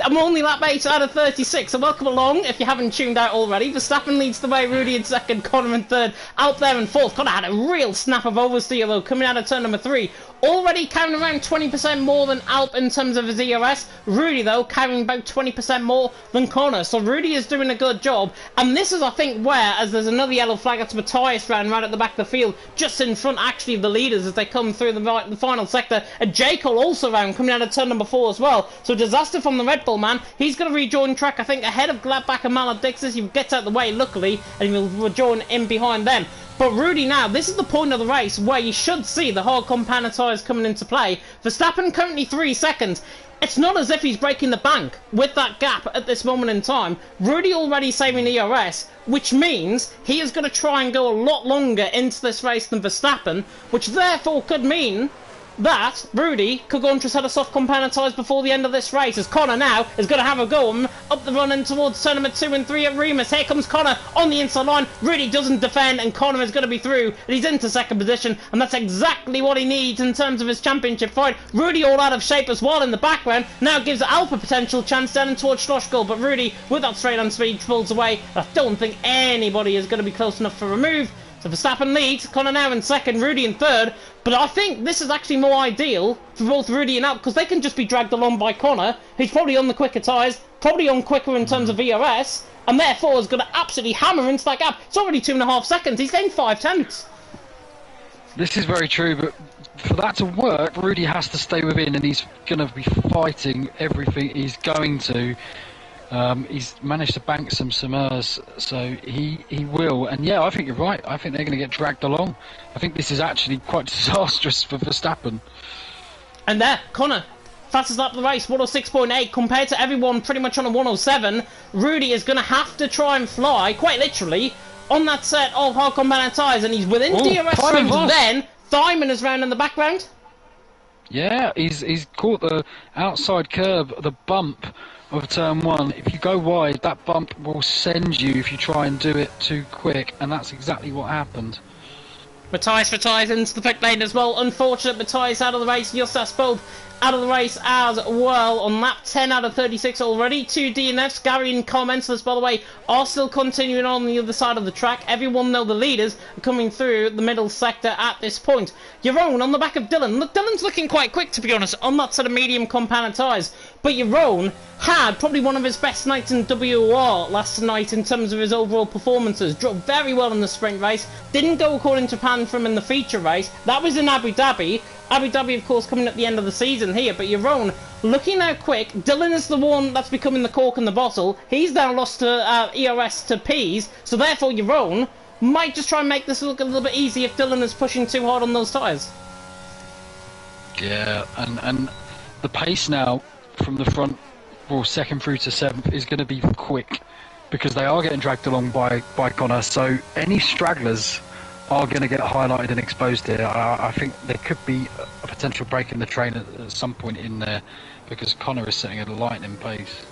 I'm only lap 8 out of 36, so welcome along if you haven't tuned out already. Verstappen leads the way, Rudy in 2nd, Connor in 3rd, out there in 4th. Connor had a real snap of oversteer though, coming out of turn number 3. Already carrying around 20% more than Alp in terms of his ERS. Rudy, though, carrying about 20% more than Connor. So Rudy is doing a good job. And this is, I think, where, as there's another yellow flag, it's Matthias round right at the back of the field, just in front, actually, of the leaders as they come through the final sector. And J. Cole also round, coming out of turn number 4 as well. So disaster from the Red Bull man. He's going to rejoin track, I think, ahead of Gladbach and Maladixis. He gets out of the way, luckily, and he'll rejoin in behind them. But Rudy now, this is the point of the race where you should see the hard compound tyres coming into play. Verstappen currently 3 seconds. It's not as if he's breaking the bank with that gap at this moment in time. Rudy already saving ERS, which means he is going to try and go a lot longer into this race than Verstappen, which therefore could mean that Rudy could go on to a set of soft compound tyres before the end of this race, as Connor now is going to have a go up the run and towards turn number 2 and 3 at Remus. Here comes Connor on the inside line. Rudy doesn't defend, and Connor is going to be through, and he's into 2nd position, and that's exactly what he needs in terms of his championship fight. Rudy all out of shape as well in the background, now gives Alp a potential chance down and towards Schlossgold, but Rudy, with that straight on speed, pulls away. I don't think anybody is going to be close enough for a move. So Verstappen leads, Connor now in 2nd, Rudy in 3rd, but I think this is actually more ideal for both Rudy and Alp, because they can just be dragged along by Connor, who's probably on the quicker tyres, probably on quicker in terms of ERS, and therefore is going to absolutely hammer into that gap. It's already 2.5 seconds, he's gained 5 tenths. This is very true, but for that to work, Rudy has to stay within, and he's going to be fighting everything he's going to. He's managed to bank some Summers, so he will. And yeah, I think you're right. I think they're going to get dragged along. I think this is actually quite disastrous for Verstappen. And there, Connor Fastest lap of the race, 106.8, compared to everyone pretty much on a 107. Rudy is going to have to try and fly, quite literally, on that set of hard combat tyres, and he's within DRS range then. Thyman is round in the background. Yeah, he's caught the outside curb, the bump of turn 1. If you go wide, that bump will send you if you try and do it too quick, and that's exactly what happened. Matthias into the pit lane as well. Unfortunate, Matthias out of the race. Justas both out of the race as well on lap 10 out of 36 already. 2 DNFs. Gary in comments, this by the way, are still continuing on the other side of the track. Everyone know the leaders are coming through the middle sector at this point. Yaron on the back of Dylan. Look, Dylan's looking quite quick, to be honest, on that set of medium compound tyres. But Yaron had probably one of his best nights in WR last night in terms of his overall performances. Drove very well in the sprint race. Didn't go according to plan for him in the feature race. That was in Abu Dhabi. Abu Dhabi, of course, coming at the end of the season here. But Yaron looking now quick. Dylan is the one that's becoming the cork in the bottle. He's now lost to ERS to Pease. So therefore, Yaron might just try and make this look a little bit easy if Dylan is pushing too hard on those tyres. Yeah, and the pace now from the front, well, second through to 7th, is going to be quick because they are getting dragged along by Connor. So any stragglers are going to get highlighted and exposed here. I think there could be a potential break in the train at some point in there because Connor is setting at a lightning pace.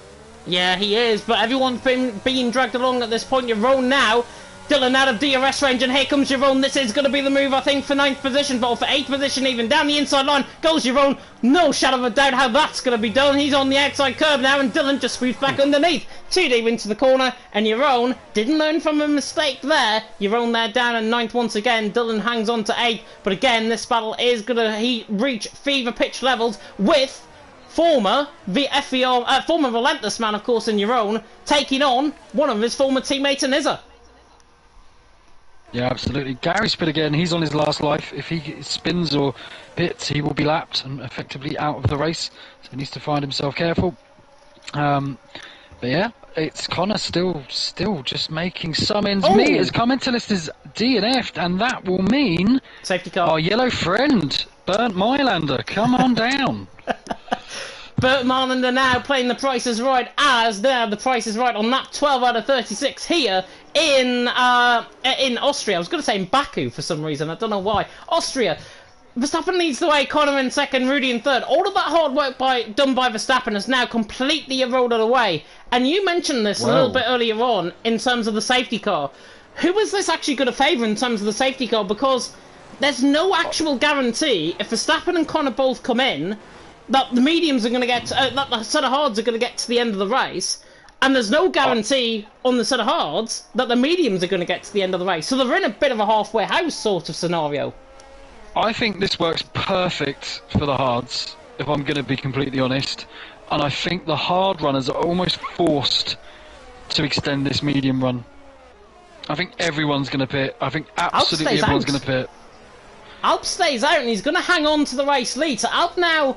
Yeah, he is, but everyone's been being dragged along at this point. Yaron now. Dylan out of DRS range, and here comes Yaron. This is going to be the move, I think, for 9th position, but for 8th position even. Down the inside line goes Yaron. No shadow of a doubt how that's going to be done. He's on the outside curb now, and Dylan just scoots back underneath. 2 deep into the corner, and Yaron didn't learn from a mistake there. Yaron there down in 9th once again. Dylan hangs on to 8th, but again, this battle is going to reach fever pitch levels with former Relentless Man, of course, in Yaron, taking on one of his former teammates in Izza. Yeah, absolutely. Gary's pit again. He's on his last life. If he spins or pits, he will be lapped and effectively out of the race. So he needs to find himself careful. But yeah, it's Connor still just making some ends meet. His commenter list is DNF'd, and that will mean safety car. Our yellow friend, Bernd Mailander, come on down. Bert Marlander now playing the Price is Right as now the Price is Right on lap 12 out of 36 here in Austria. I was going to say in Baku for some reason. I don't know why. Austria. Verstappen leads the way, Connor in 2nd, Rudy in 3rd. All of that hard work done by Verstappen is now completely eroded away. And you mentioned this a little bit earlier on in terms of the safety car. Who is this actually going to favour in terms of the safety car? Because there's no actual guarantee if Verstappen and Connor both come in that the mediums are going to get, that the set of hards are going to get to the end of the race, and there's no guarantee on the set of hards that the mediums are going to get to the end of the race. So they're in a bit of a halfway house sort of scenario. I think this works perfect for the hards, if I'm going to be completely honest, and I think the hard runners are almost forced to extend this medium run. I think everyone's going to pit. I think absolutely everyone's going to pit. Alp stays out and he's going to hang on to the race lead. So Alp now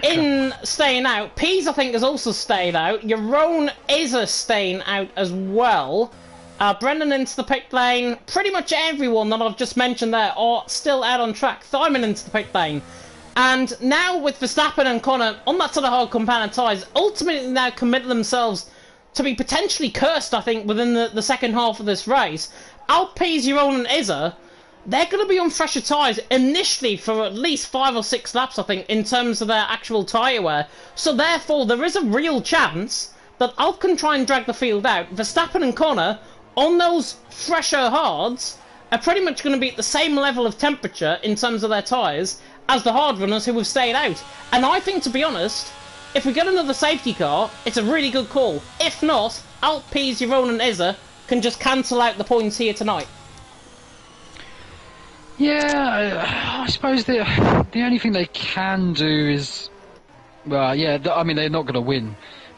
in staying out. Pease, I think, has also stayed out. Yaron is staying out as well. Brendan into the pit lane. Pretty much everyone that I've just mentioned there are still out on track. Thyman into the pit lane. And now with Verstappen and Connor on that sort of hard compound tyres, ultimately now committed themselves to be potentially cursed, I think, within the second half of this race. Alp, Pease, Yaron and Izza, they're going to be on fresher tyres initially for at least 5 or 6 laps, I think, in terms of their actual tyre wear. So therefore, there is a real chance that Alp can try and drag the field out. Verstappen and Connor, on those fresher hards, are pretty much going to be at the same level of temperature in terms of their tyres as the hard runners who have stayed out. And I think, to be honest, if we get another safety car, it's a really good call. If not, Alp, Pease, Yaron and Izza can just cancel out the points here tonight. Yeah, I suppose the only thing they can do is, well, yeah, I mean, they're not going to win.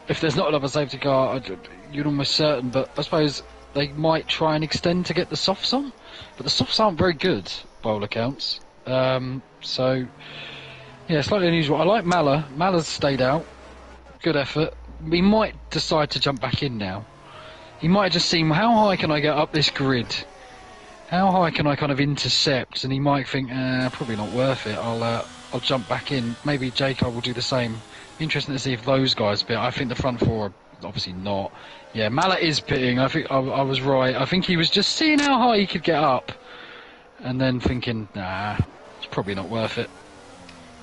If there's not another safety car, you're almost certain, but I suppose they might try and extend to get the softs on, but the softs aren't very good, by all accounts. So, yeah, slightly unusual. I like Mala. Mala's stayed out. Good effort. He might decide to jump back in now. He might have just seen, how high can I get up this grid? How high can I kind of intercept? And he might think, probably not worth it. I'll I'll jump back in. Maybe Jacob will do the same. Be interesting to see if those guys pit. I think the front four are obviously not. Yeah, Mallet is pitting. I think I was right. I think he was just seeing how high he could get up, and then thinking, nah, it's probably not worth it.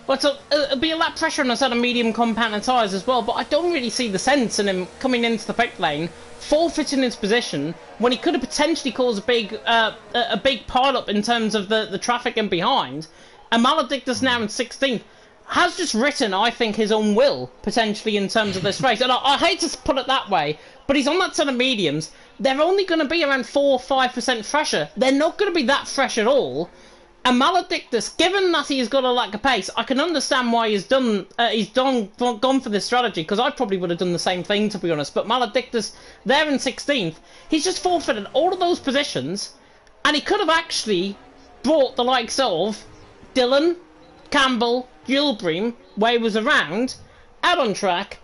Well, it'll be a lot of pressure on a set of medium compactor tyres as well, but I don't really see the sense in him coming into the pit lane, forfeiting his position, when he could have potentially caused a big pile-up in terms of the traffic in behind. And Maledictus now in 16th has just written, I think, his own will, potentially, in terms of this race. And I hate to put it that way, but he's on that set of mediums. They're only going to be around 4 or 5% fresher. They're not going to be that fresh at all. And Maledictus, given that he's got a lack of pace, I can understand why he's gone for this strategy, because I probably would have done the same thing, to be honest. But Maledictus, there in 16th, he's just forfeited all of those positions, and he could have actually brought the likes of Dillon, Campbell, Gilbream, where he was around, out on track,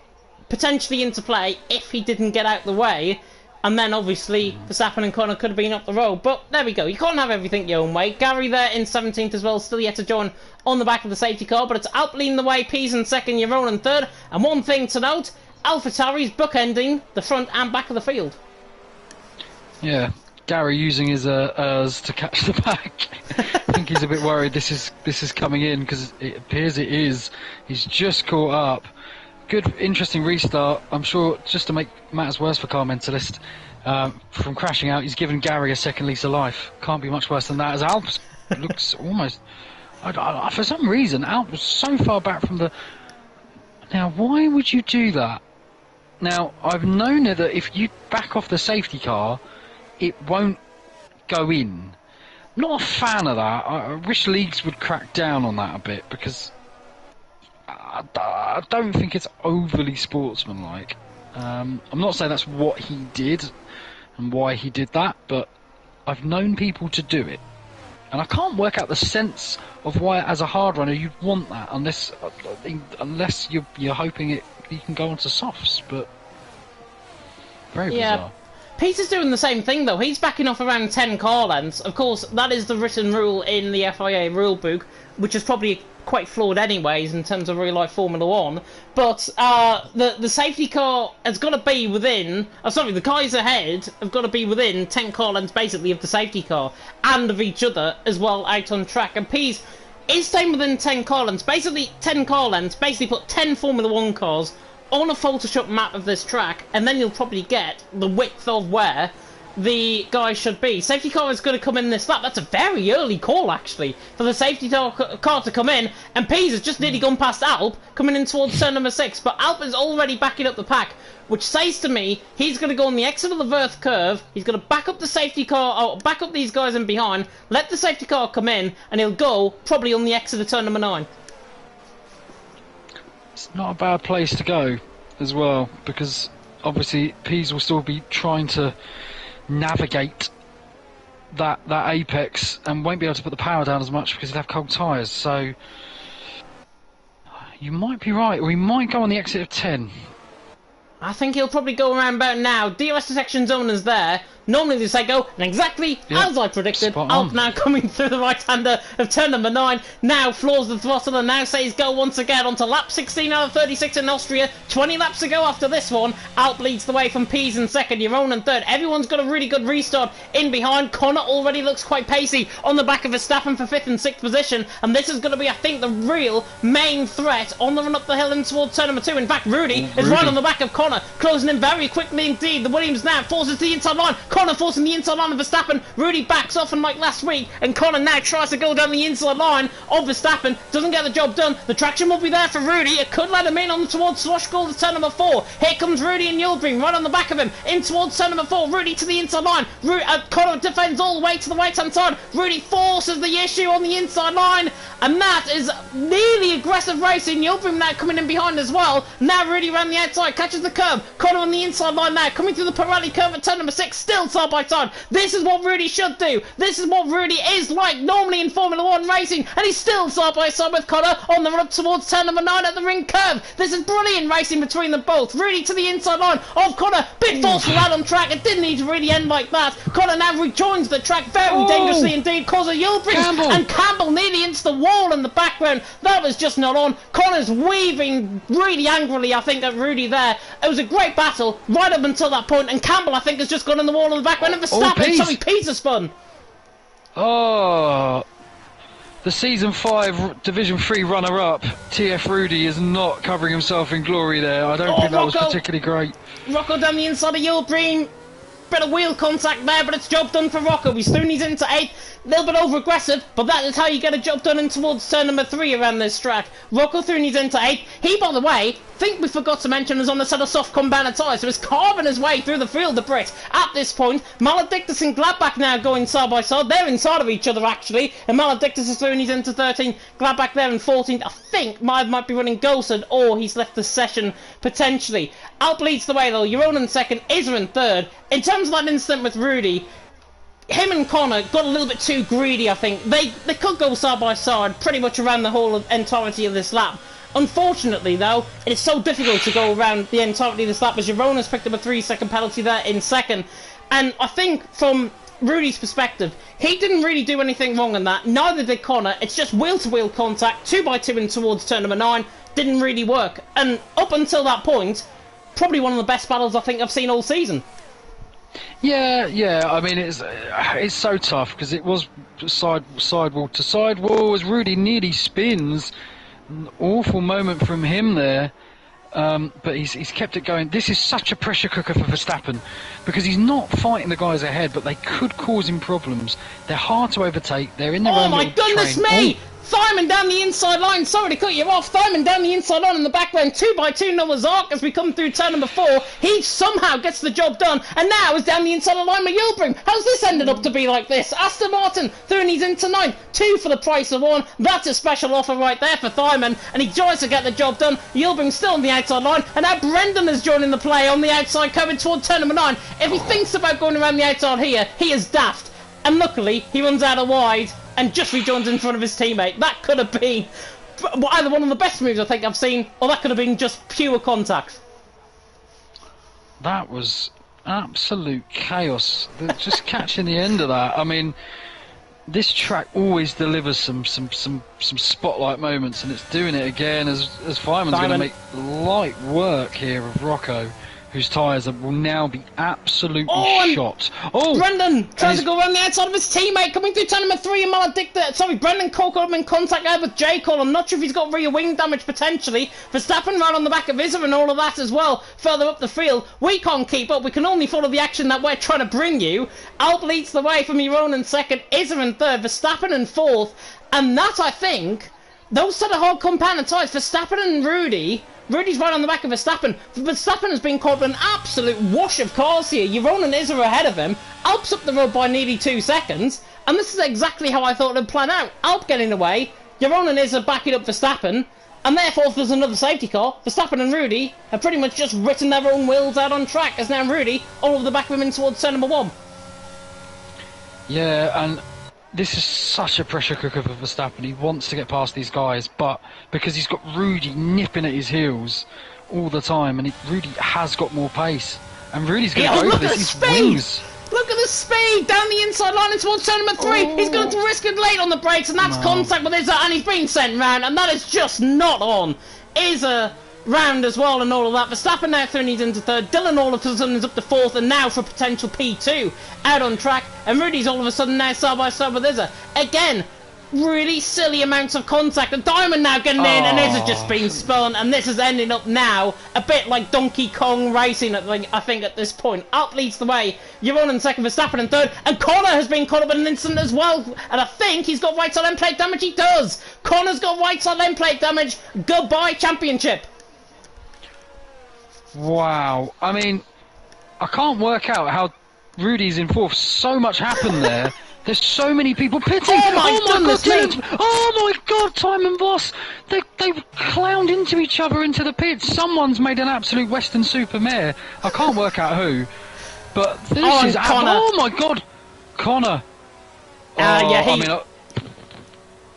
potentially into play if he didn't get out the way. And then, obviously, Verstappen and Connor could have been up the road. But there we go. You can't have everything your own way. Gary there in 17th as well, still yet to join on the back of the safety car. But it's Alp leading the way, Pease in second, Yaron in third. And one thing to note, AlphaTauri's bookending the front and back of the field. Yeah, Gary using his Urs to catch the back. I think he's a bit worried this is coming in, because it appears it is. He's just caught up. Good, interesting restart. I'm sure, just to make matters worse for Car Mentalist, from crashing out, he's given Gary a second lease of life. Can't be much worse than that, as Alp looks almost... for some reason, Alp was so far back from the... Now, why would you do that? Now, I've known that if you back off the safety car, it won't go in. I'm not a fan of that. I wish leagues would crack down on that a bit, because... I don't think it's overly sportsmanlike. I'm not saying that's what he did and why he did that, but I've known people to do it, and I can't work out the sense of why, as a hard runner, you'd want that unless you're hoping you can go onto softs. But very bizarre. Peter's doing the same thing though. He's backing off around 10 car lengths. Of course, that is the written rule in the FIA rulebook, which is probably quite flawed anyways in terms of real life Formula 1. But the safety car has got to be within... the guys ahead have got to be within 10 car lengths basically of the safety car and of each other as well out on track. And Pease is staying within 10 car lengths. Basically, 10 car lengths, basically put 10 Formula 1 cars on a Photoshop map of this track, and then you'll probably get the width of where the guy should be. Safety car is going to come in this lap. That's a very early call, actually, for the safety car to come in, and Pease has just nearly gone past Alp, coming in towards turn number 6, but Alp is already backing up the pack, which says to me he's going to go on the exit of the Verth curve, he's going to back up the safety car, or back up these guys in behind, let the safety car come in, and he'll go probably on the exit of turn number 9. It's not a bad place to go as well, because obviously Pease will still be trying to navigate that apex and won't be able to put the power down as much because he'll have cold tyres. So you might be right, or he might go on the exit of 10. I think he'll probably go around about now. DRS detection zone is there. Normally they say go, and exactly as I predicted, Alp now coming through the right-hander of turn number 9, now floors the throttle and now says go once again onto lap 16 out of 36 in Austria. 20 laps to go after this one. Alp leads the way from Pease in second, Yaron in third. Everyone's got a really good restart in behind. Connor already looks quite pacey on the back of Verstappen for 5th and 6th position, and this is going to be, I think, the real main threat on the run up the hill and towards turn number 2. In fact, Rudy is right on the back of Connor, closing in very quickly indeed. The Williams now forces the inside line. Connor forcing the inside line of Verstappen. Rudy backs off, and like last week, and Connor now tries to go down the inside line of Verstappen. Doesn't get the job done. The traction will be there for Rudy. It could let him in on towards Slosh Gold to turn number 4. Here comes Rudy and Yulbring right on the back of him. In towards turn number 4. Rudy to the inside line. Connor defends all the way to the right hand side. Rudy forces the issue on the inside line. And that is nearly aggressive racing. Yulbring now coming in behind as well. Now Rudy around the outside. Catches the curb. Connor on the inside line now. Coming through the Pirelli curve at turn number 6. Still side by side. This is what Rudy should do. This is what Rudy is like normally in Formula 1 racing, and he's still side by side with Connor on the run up towards turn number 9 at the ring curve. This is brilliant racing between them both. Rudy to the inside line of Connor. Bit forceful out on track. It didn't need to really end like that. Connor now rejoins the track very dangerously indeed, causing Yulbrings, and Campbell nearly into the wall in the background. That was just not on. Connor's weaving really angrily, I think, at Rudy there. It was a great battle right up until that point, and Campbell, I think, has just gone in the wall in the background, and Verstappen, Pease has spun. Oh, the Season 5 Division 3 runner-up, TF Rudy, is not covering himself in glory there. I don't think that was particularly great. Rocco down the inside of Yulbreen. Bit of wheel contact there, but it's job done for Rocco. He Stoonies into 8th. A little bit over-aggressive, but that is how you get a job done in towards turn number 3 around this track. Rocco Stoonies into 8th. He, by the way, think we forgot to mention, is on a set of soft combainer tyres, so he's carving his way through the field of Brit. At this point, Maledictus and Gladbach now going side by side. They're inside of each other, actually, and Maledictus is Stoonies into 13th. Gladbach there in 14th. I think might be running ghosted, or he's left the session, potentially. Alp leads the way, though. Jeroen in 2nd, Izzer in 3rd. In terms of that incident with Rudy, him and Connor got a little bit too greedy, I think. They could go side by side pretty much around the whole entirety of this lap. Unfortunately, though, it is so difficult to go around the entirety of this lap, as Jeroen has picked up a 3-second penalty there in 2nd. And I think from Rudy's perspective, he didn't really do anything wrong in that. Neither did Connor. It's just wheel-to-wheel contact, 2x2 in towards turn number 9. Didn't really work. And up until that point, probably one of the best battles I think I've seen all season. Yeah. I mean, it's so tough because it was sidewall to sidewall as Rudy nearly spins. An awful moment from him there, but he's kept it going. This is such a pressure cooker for Verstappen because he's not fighting the guys ahead, but they could cause him problems. They're hard to overtake. They're in their own little train. Oh my goodness me! Thyman down the inside line. Sorry to cut you off. Thyman down the inside line in the background. 2x2 Noah's Ark as we come through turn number 4. He somehow gets the job done, and now is down the inside of the line with Yulbrink. How's this ended up to be like this? Aston Martin, Thurney's into 9th. 2 for the price of 1. That's a special offer right there for Thyman, and he tries to get the job done. Yulbrink's still on the outside line, and now Brendan is joining the play on the outside, coming toward turn number 9. If he thinks about going around the outside here, he is daft. And luckily, he runs out of wide and just rejoins in front of his teammate. That could have been either one of the best moves I think I've seen, or that could have been just pure contact. That was absolute chaos. Just catching the end of that. I mean, this track always delivers some spotlight moments, and it's doing it again as Fireman's going to make light work here of Rocco, whose tyres will now be absolutely shot. Brendan tries to go around the outside of his teammate, coming through turn number 3, and Maledictus. Sorry, Brendan Cole got him in contact there with J. Cole. I'm not sure if he's got rear wing damage potentially. Verstappen ran on the back of Izzer and all of that as well, further up the field. We can't keep up. We can only follow the action that we're trying to bring you. Alp leads the way from Jeroen in 2nd, Izzer in 3rd, Verstappen in 4th, and that, I think, those sort of hard compound tyres, Verstappen and Rudy's right on the back of Verstappen. Verstappen has been caught with an absolute wash of cars here. Jeroen and Izzer are ahead of him. Alp's up the road by nearly 2 seconds. And this is exactly how I thought it would plan out. Alp getting away, Jeroen and Izzer backing up Verstappen. And therefore, if there's another safety car, Verstappen and Rudy have pretty much just written their own wheels out on track. As now Rudy, all over the back of him in towards turn number 1. Yeah, and this is such a pressure cooker for Verstappen. He wants to get past these guys, but because he's got Rudy nipping at his heels all the time, and Rudy has got more pace, and Rudy's going to go for this. His wings. Look at the speed down the inside line and towards turn number 3. He's going to risk it late on the brakes, and that's contact with Izzer, and he's been sent round, and that is just not on. Izzer round as well and all of that. Verstappen now Thurney's into 3rd. Dylan all of a sudden is up to 4th, and now for potential P2 out on track. And Rudy's all of a sudden now side by side with Izzer. Again, really silly amounts of contact. And Diamond now getting in, and Izzer's just been spun. And this is ending up now a bit like Donkey Kong racing, I think, at this point. Up leads the way. Jeroen in 2nd, Verstappen in 3rd. And Connor has been caught up in an incident as well. And I think he's got right side end plate damage. He does. Connor's got right side end plate damage. Goodbye, championship. Wow. I mean, I can't work out how Rudy's in 4th. So much happened there. There's so many people pitting. Oh my goodness me! Oh my God, Time and Boss. They clowned into each other into the pits. Someone's made an absolute Western Supermare. I can't work out who. But this is... Connor. Oh my God! Connor! Yeah,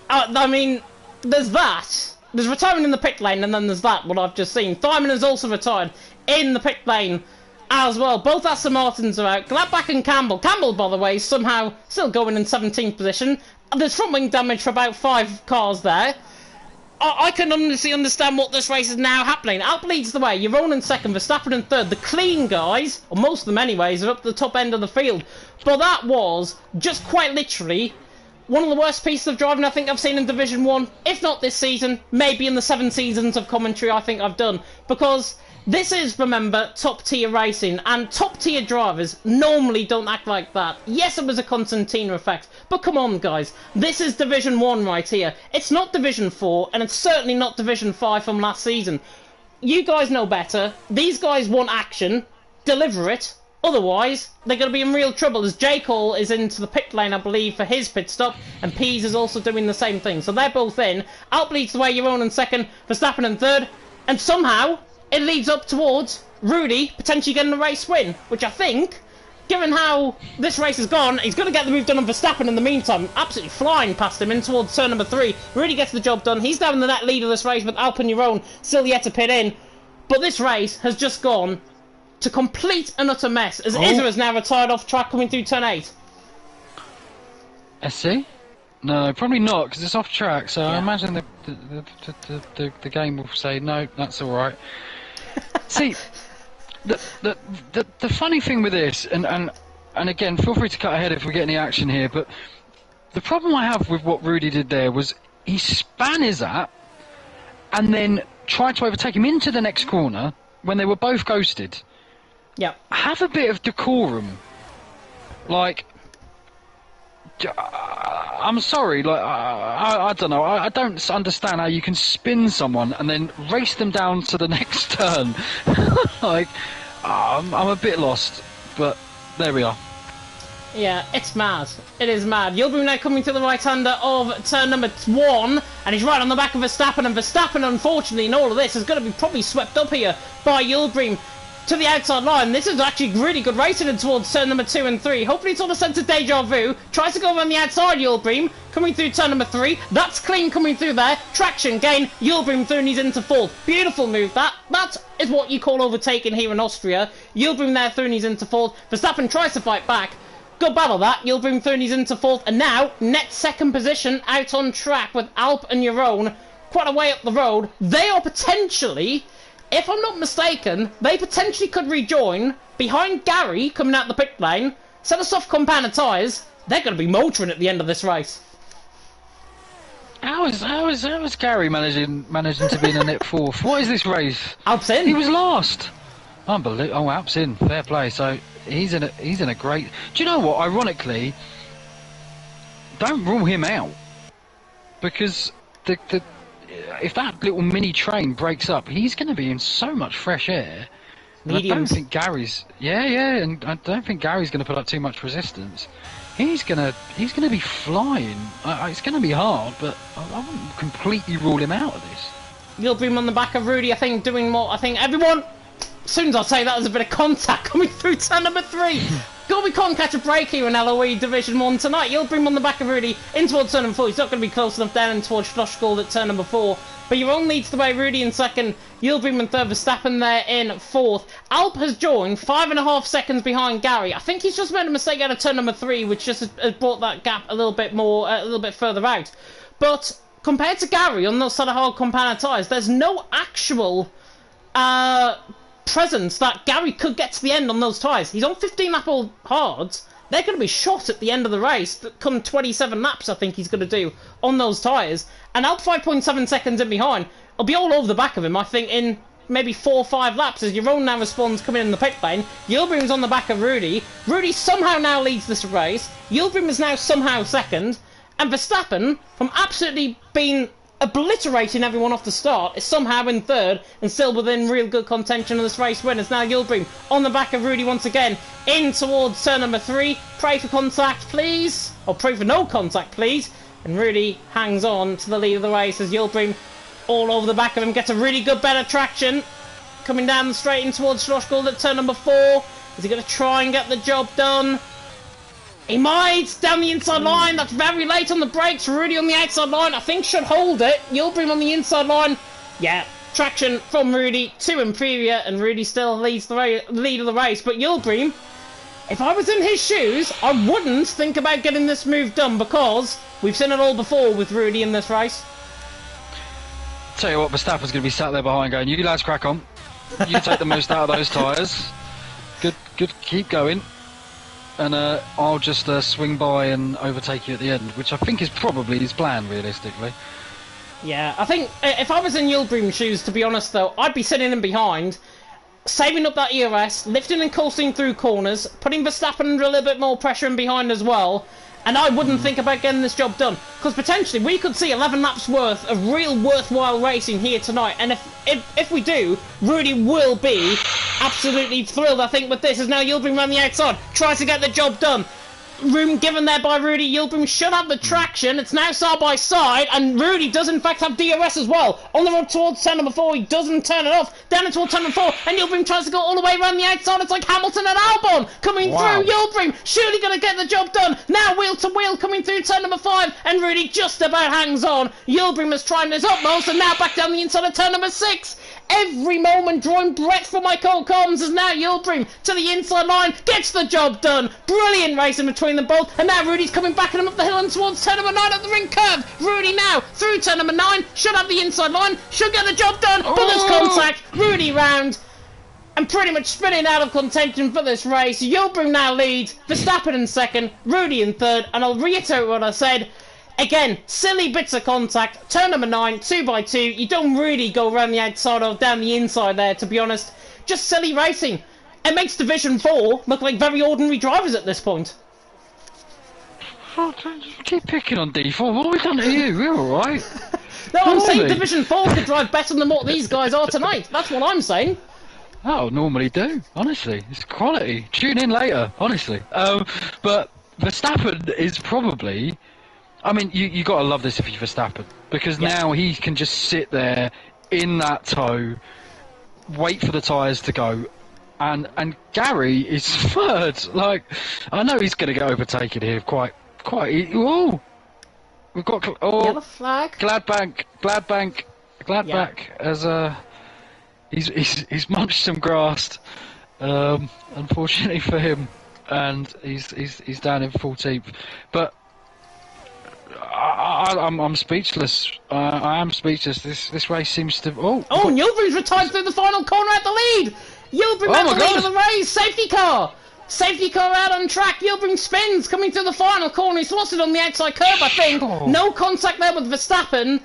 I mean... there's that. There's retirement in the pit lane, and then there's that, what I've just seen. Thyman has also retired in the pit lane as well. Both Aston Martins are out. Gladbach and Campbell. Campbell, by the way, somehow still going in 17th position. There's front wing damage for about 5 cars there. I can honestly understand what this race is now happening. Alp leads the way. You're in second, Verstappen in third. The clean guys, or most of them anyways, are up the top end of the field. But that was just quite literally one of the worst pieces of driving I think I've seen in Division 1, if not this season, maybe in the 7 seasons of commentary I think I've done. Because this is, remember, top-tier racing, and top-tier drivers normally don't act like that. Yes, it was a Constantina effect, but come on, guys. This is Division 1 right here. It's not Division 4, and it's certainly not Division 5 from last season. You guys know better. These guys want action. Deliver it. Otherwise, they're going to be in real trouble, as J. Cole is into the pit lane, I believe, for his pit stop, and Pease is also doing the same thing. So they're both in. Alp leads the way, Jeroen in second, Verstappen in third, and somehow it leads up towards Rudy potentially getting a race win, which I think, given how this race has gone, he's going to get the move done on Verstappen in the meantime. Absolutely flying past him in towards turn number 3. Rudy gets the job done. He's down in the net lead of this race, with Alp and Jeroen still yet to pit in. But this race has just gone to complete and utter mess, as Izza is now retired off track coming through turn 8. SC? No, probably not, because it's off track, so I imagine the game will say, no, that's alright. See, the funny thing with this, and again, feel free to cut ahead if we get any action here, but the problem I have with what Rudy did there was he span Izzat and then tried to overtake him into the next corner when they were both ghosted. Yeah. Have a bit of decorum. Like, I'm sorry, like, I don't know, I don't understand how you can spin someone and then race them down to the next turn. Like, I'm a bit lost, but there we are. Yeah, it's mad. It is mad. Yildirim now coming to the right-hander of turn number 1, and he's right on the back of Verstappen, and Verstappen, unfortunately, in all of this, is going to be probably swept up here by Yildirim to the outside line. This is actually really good racing in towards turn number 2 and 3. Hopefully it's all a sense of deja vu. Tries to go around the outside, Yildirim, coming through turn number 3. That's clean coming through there. Traction gain. Yildirim through and he's into fourth. Beautiful move. That is what you call overtaking here in Austria. Yildirim there through and he's into fourth. Verstappen tries to fight back. Good battle that. Yildirim through and he's into fourth. And now, net second position out on track with Alp and Jeroen quite a way up the road. They are potentially, if I'm not mistaken, they potentially could rejoin behind Gary coming out the pit lane. Set of soft compound of tyres. They're going to be motoring at the end of this race. How is Gary managing to be in a net fourth? What is this race? Alp's in. He was last. Unbelievable. Oh, Alp's in. Fair play. So he's in a great. Do you know what? Ironically, don't rule him out, because if that little mini train breaks up, he's going to be in so much fresh air. And I don't think Gary's. And I don't think Gary's going to put up too much resistance. He's gonna be flying. It's going to be hard, but I wouldn't completely rule him out of this. Yildirim on the back of Rudy, I think, doing more. I think everyone. As soon as I say that, there's a bit of contact coming through turn number 3. God, we can't catch a break here in LOE Division 1 tonight. Yildirim on the back of Rudy in towards turn number 4. He's not going to be close enough down in towards Schlossgold at turn number 4. But Jeroen leads the way, Rudy in second, Yildirim in third, Verstappen there in fourth. Alp has joined 5.5 seconds behind Gary. I think he's just made a mistake out of turn number 3, which just has brought that gap a little bit more, a little bit further out. But compared to Gary on those sort of hard compound tyres, there's no actual presence that Gary could get to the end on those tyres. He's on 15 lap old hards. They're going to be shot at the end of the race. That come 27 laps, I think he's going to do on those tyres. And Alp 5.7 seconds in behind. I'll be all over the back of him, I think, in maybe 4 or 5 laps, as Jeroen now responds coming in the pit lane. Yildirim's on the back of Rudy. Rudy somehow now leads this race. Yildirim is now somehow second. And Verstappen, from absolutely being obliterating everyone off the start, is somehow in third and still within real good contention of this race win. It's now Yildirim on the back of Rudy once again in towards turn number 3. Pray for contact, please. Or pray for no contact, please. And Rudy hangs on to the lead of the race as Yildirim all over the back of him gets a really good bit of traction coming down the straight in towards Schlossgold at turn number 4. Is he going to try and get the job done? He might! Down the inside line, that's very late on the brakes. Rudy on the outside line, I think should hold it. Yildirim on the inside line. Yeah, traction from Rudy to Imperia, and Rudy still leads the lead of the race. But Yildirim, if I was in his shoes, I wouldn't think about getting this move done, because we've seen it all before with Rudy in this race. Tell you what, Verstappen's going to be sat there behind going, you lads crack on. You take the most out of those tyres. Good, keep going. And I'll just swing by and overtake you at the end, which I think is probably his plan, realistically. Yeah, I think if I was in Yildirim's shoes, to be honest though, I'd be sitting in behind, saving up that ERS, lifting and coasting through corners, putting Verstappen under a little bit more pressure in behind as well, and I wouldn't think about getting this job done, because potentially we could see 11 laps worth of real worthwhile racing here tonight, and if we do, Rudy will be absolutely thrilled, I think, with this, as now Yildirim around the outside, tries to get the job done. Room given there by Rudy. Yildirim should have the traction. It's now side by side, and Rudy does in fact have DRS as well. On the road towards turn number 4, he doesn't turn it off. Down towards turn number 4, and Yildirim tries to go all the way around the outside. It's like Hamilton and Albon coming through. Yildirim surely going to get the job done. Now wheel to wheel coming through turn number 5, and Rudy just about hangs on. Yildirim is trying his utmost, and now back down the inside of turn number 6. Every moment drawing breath for Michael Collins as now Yildirim to the inside line, gets the job done. Brilliant racing between them both, and now Rudy's coming back at him up the hill and towards turn number 9 at the ring curve. Rudy now through turn number 9, should have the inside line, should get the job done, but there's contact. Rudy round, and pretty much spinning out of contention for this race. Yildirim now leads, Verstappen in second, Rudy in third, and I'll reiterate what I said. Again, silly bits of contact. Turn number 9, 2x2. You don't really go around the outside or down the inside there, to be honest. Just silly racing. It makes Division 4 look like very ordinary drivers at this point. Oh, keep picking on D4. What have we done to you? We're alright. No, I'm saying Division 4 could drive better than what these guys are tonight. That's what I'm saying. Oh, normally do. Honestly, it's quality. Tune in later. Honestly, but Verstappen is probably. I mean, you got to love this if you're Verstappen, because now he can just sit there in that tow, wait for the tyres to go, and Gary is third. Like, I know he's going to get overtaken here quite. Oh, we've got yellow flag. Gladbank as he's munched some grass, unfortunately for him, and he's down in 14th, but. I'm speechless. I am speechless. This race seems to. And Yildirim's retired through the final corner at the lead. Yildirim at the lead of the race. Safety car out on track. Yildirim spins coming through the final corner. He's lost it on the outside curb, I think. No contact there with Verstappen,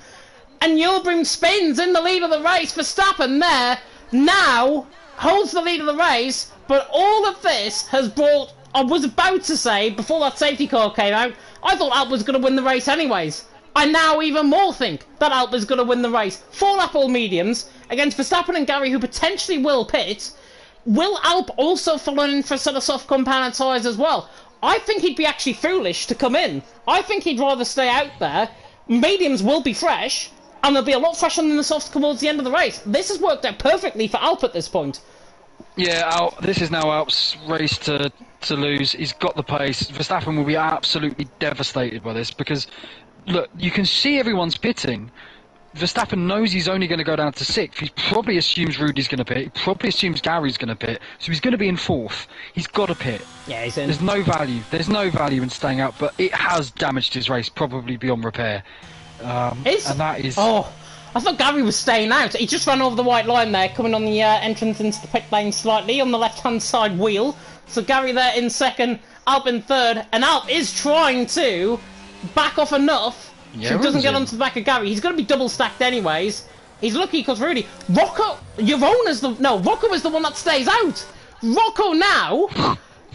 and Yildirim spins in the lead of the race. Verstappen there now holds the lead of the race, but all of this has brought. I was about to say, before that safety car came out, I thought Alp was going to win the race anyways. I now even more think that Alp is going to win the race. 4 lap all mediums against Verstappen and Gary, who potentially will pit. Will Alp also follow in for a set of soft compound tyres as well? I think he'd be actually foolish to come in. I think he'd rather stay out there. Mediums will be fresh, and they'll be a lot fresher than the softs towards the end of the race. This has worked out perfectly for Alp at this point. Yeah, this is now Alp's race to lose. He's got the pace. Verstappen will be absolutely devastated by this because, look, you can see everyone's pitting. Verstappen knows he's only going to go down to 6th. He probably assumes Rudy's going to pit. He probably assumes Gary's going to pit. So he's going to be in 4th. He's got to pit. Yeah, he's in. There's no value. There's no value in staying out, but it has damaged his race, probably beyond repair. And that is... Oh, I thought Gary was staying out. He just ran over the white line there, coming on the entrance into the pit lane slightly on the left-hand side wheel. So Gary there in second, Alp in third, and Alp is trying to back off enough so he doesn't get onto the back of Gary. He's going to be double stacked anyways. He's lucky because really, Rocco is the one that stays out. Rocco now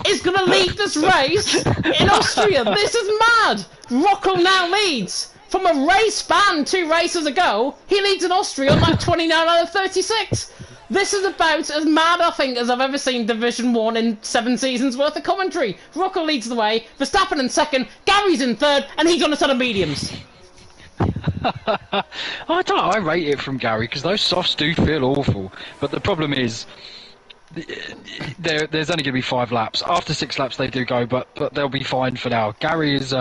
is going to lead this race in Austria. This is mad. Rocco now leads. From a race ban 2 races ago, he leads in Austria on lap 29 out of 36. This is about as mad, I think, as I've ever seen Division 1 in 7 seasons worth of commentary. Rocco leads the way, Verstappen in second, Gary's in third, and he's on a set of mediums. I rate it from Gary, because those softs do feel awful. But the problem is, there's only going to be 5 laps. After 6 laps, they do go, but they'll be fine for now. Gary is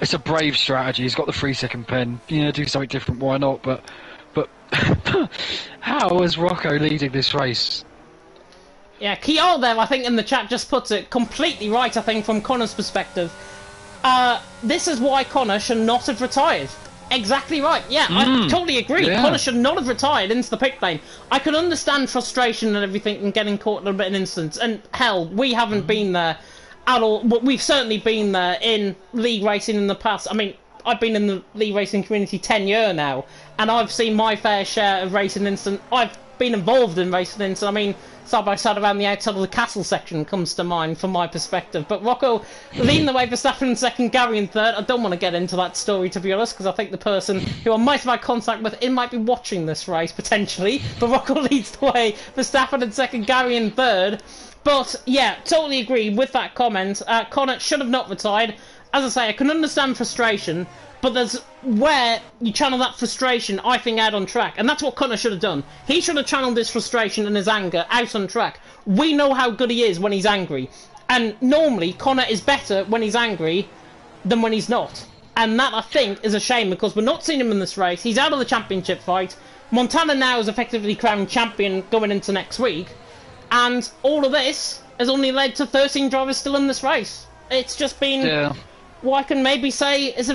it's a brave strategy. He's got the 3-second pen. Do something different. Why not? But how is Rocco leading this race? Yeah, Kiel there, I think, in the chat just puts it completely right, I think, from Connor's perspective. This is why Connor should not have retired. Exactly right. Yeah, I totally agree. Yeah. Connor should not have retired into the pit lane. I can understand frustration and everything and getting caught a little bit in incidents. And hell, we haven't been there at all. But we've certainly been there in league racing in the past. I mean, I've been in the league racing community 10 years now, and I've seen my fair share of racing incidents. I've been involved in racing incidents. I mean, side by side around the outside of the castle section comes to mind from my perspective. But Rocco leading the way, Verstappen in second, Gary in third. I don't want to get into that story, to be honest, because I think the person who I might have had contact with, it might be watching this race potentially. But Rocco leads the way, Verstappen in second, Gary in third. But yeah, totally agree with that comment. Connor should have not retired. As I say, I can understand frustration, but there's where you channel that frustration, I think, out on track. And that's what Connor should have done. He should have channeled his frustration and his anger out on track. We know how good he is when he's angry. And normally, Connor is better when he's angry than when he's not. And that, I think, is a shame, because we're not seeing him in this race. He's out of the championship fight. Montana now is effectively crowned champion going into next week. And all of this has only led to 13 drivers still in this race. It's just been... Yeah. what I can maybe say is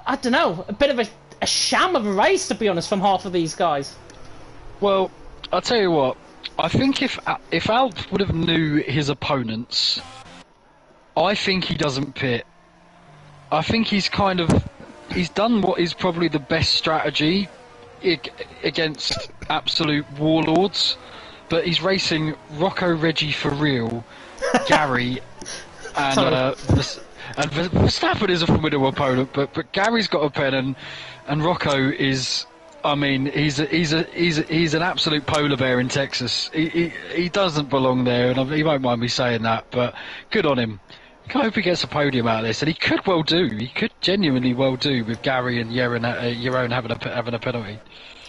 I don't know, a bit of a sham of a race, to be honest, from half of these guys. Well, I'll tell you what. I think if Alp would have knew his opponents, I think he doesn't pit. I think he's done what is probably the best strategy against absolute warlords, but he's racing Rocco, Reggie for real, Gary, and Verstappen is a formidable opponent, but Gary's got a pen, and Rocco is, I mean, he's an absolute polar bear in Texas. He doesn't belong there, and he won't mind me saying that, but good on him. I hope he gets a podium out of this, and he could well do. He could genuinely well do with Gary and Jeroen having a penalty.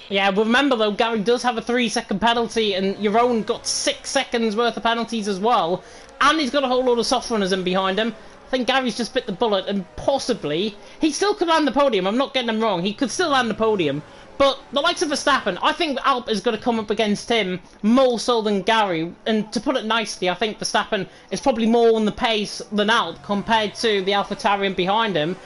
Yeah, but remember though, Gary does have a 3-second penalty, and Jeroen got 6 seconds worth of penalties as well, and he's got a whole load of soft runners in behind him. I think Gary's just bit the bullet, and possibly he still could land the podium. I'm not getting him wrong; he could still land the podium. But the likes of Verstappen, I think Alp is going to come up against him more so than Gary. And to put it nicely, I think Verstappen is probably more on the pace than Alp compared to the AlphaTauri behind him.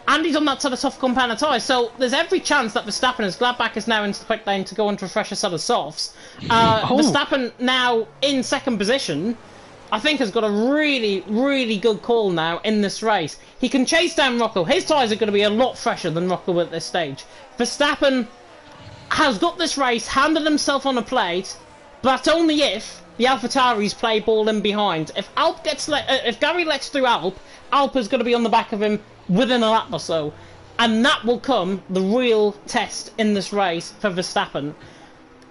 And he's on that sort of soft compound tyre, so there's every chance that Verstappen, as Gladbach is now into the pit lane to go into a fresher set of softs, Verstappen now in second position, I think has got a really, really good call now in this race. He can chase down Rocco. His tyres are going to be a lot fresher than Rocco at this stage. Verstappen has got this race, handed himself on a plate, but that's only if the AlphaTauris play ball in behind. If if Gary lets through Alp is going to be on the back of him within a lap or so, and that will come the real test in this race for Verstappen.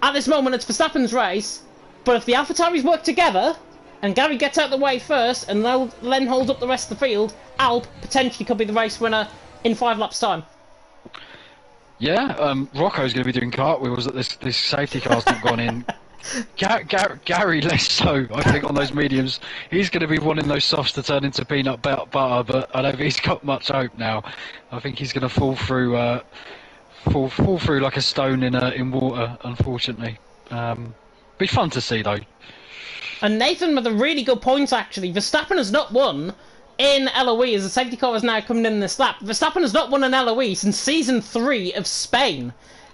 At this moment, it's Verstappen's race, but if the AlphaTauris work together, and Gary gets out the way first, and Len holds up the rest of the field, Alp potentially could be the race winner in 5 laps' time. Yeah, Rocco's going to be doing cartwheels that this safety car's not gone in. Gary less so, I think, on those mediums. He's going to be wanting those softs to turn into peanut butter, but I don't think he's got much hope now. I think he's going to fall through like a stone in water, unfortunately. Be fun to see though. And Nathan with a really good point, actually. Verstappen has not won in LOE, as the safety car is now coming in this lap. Verstappen has not won an LOE since Season 3 of Spain.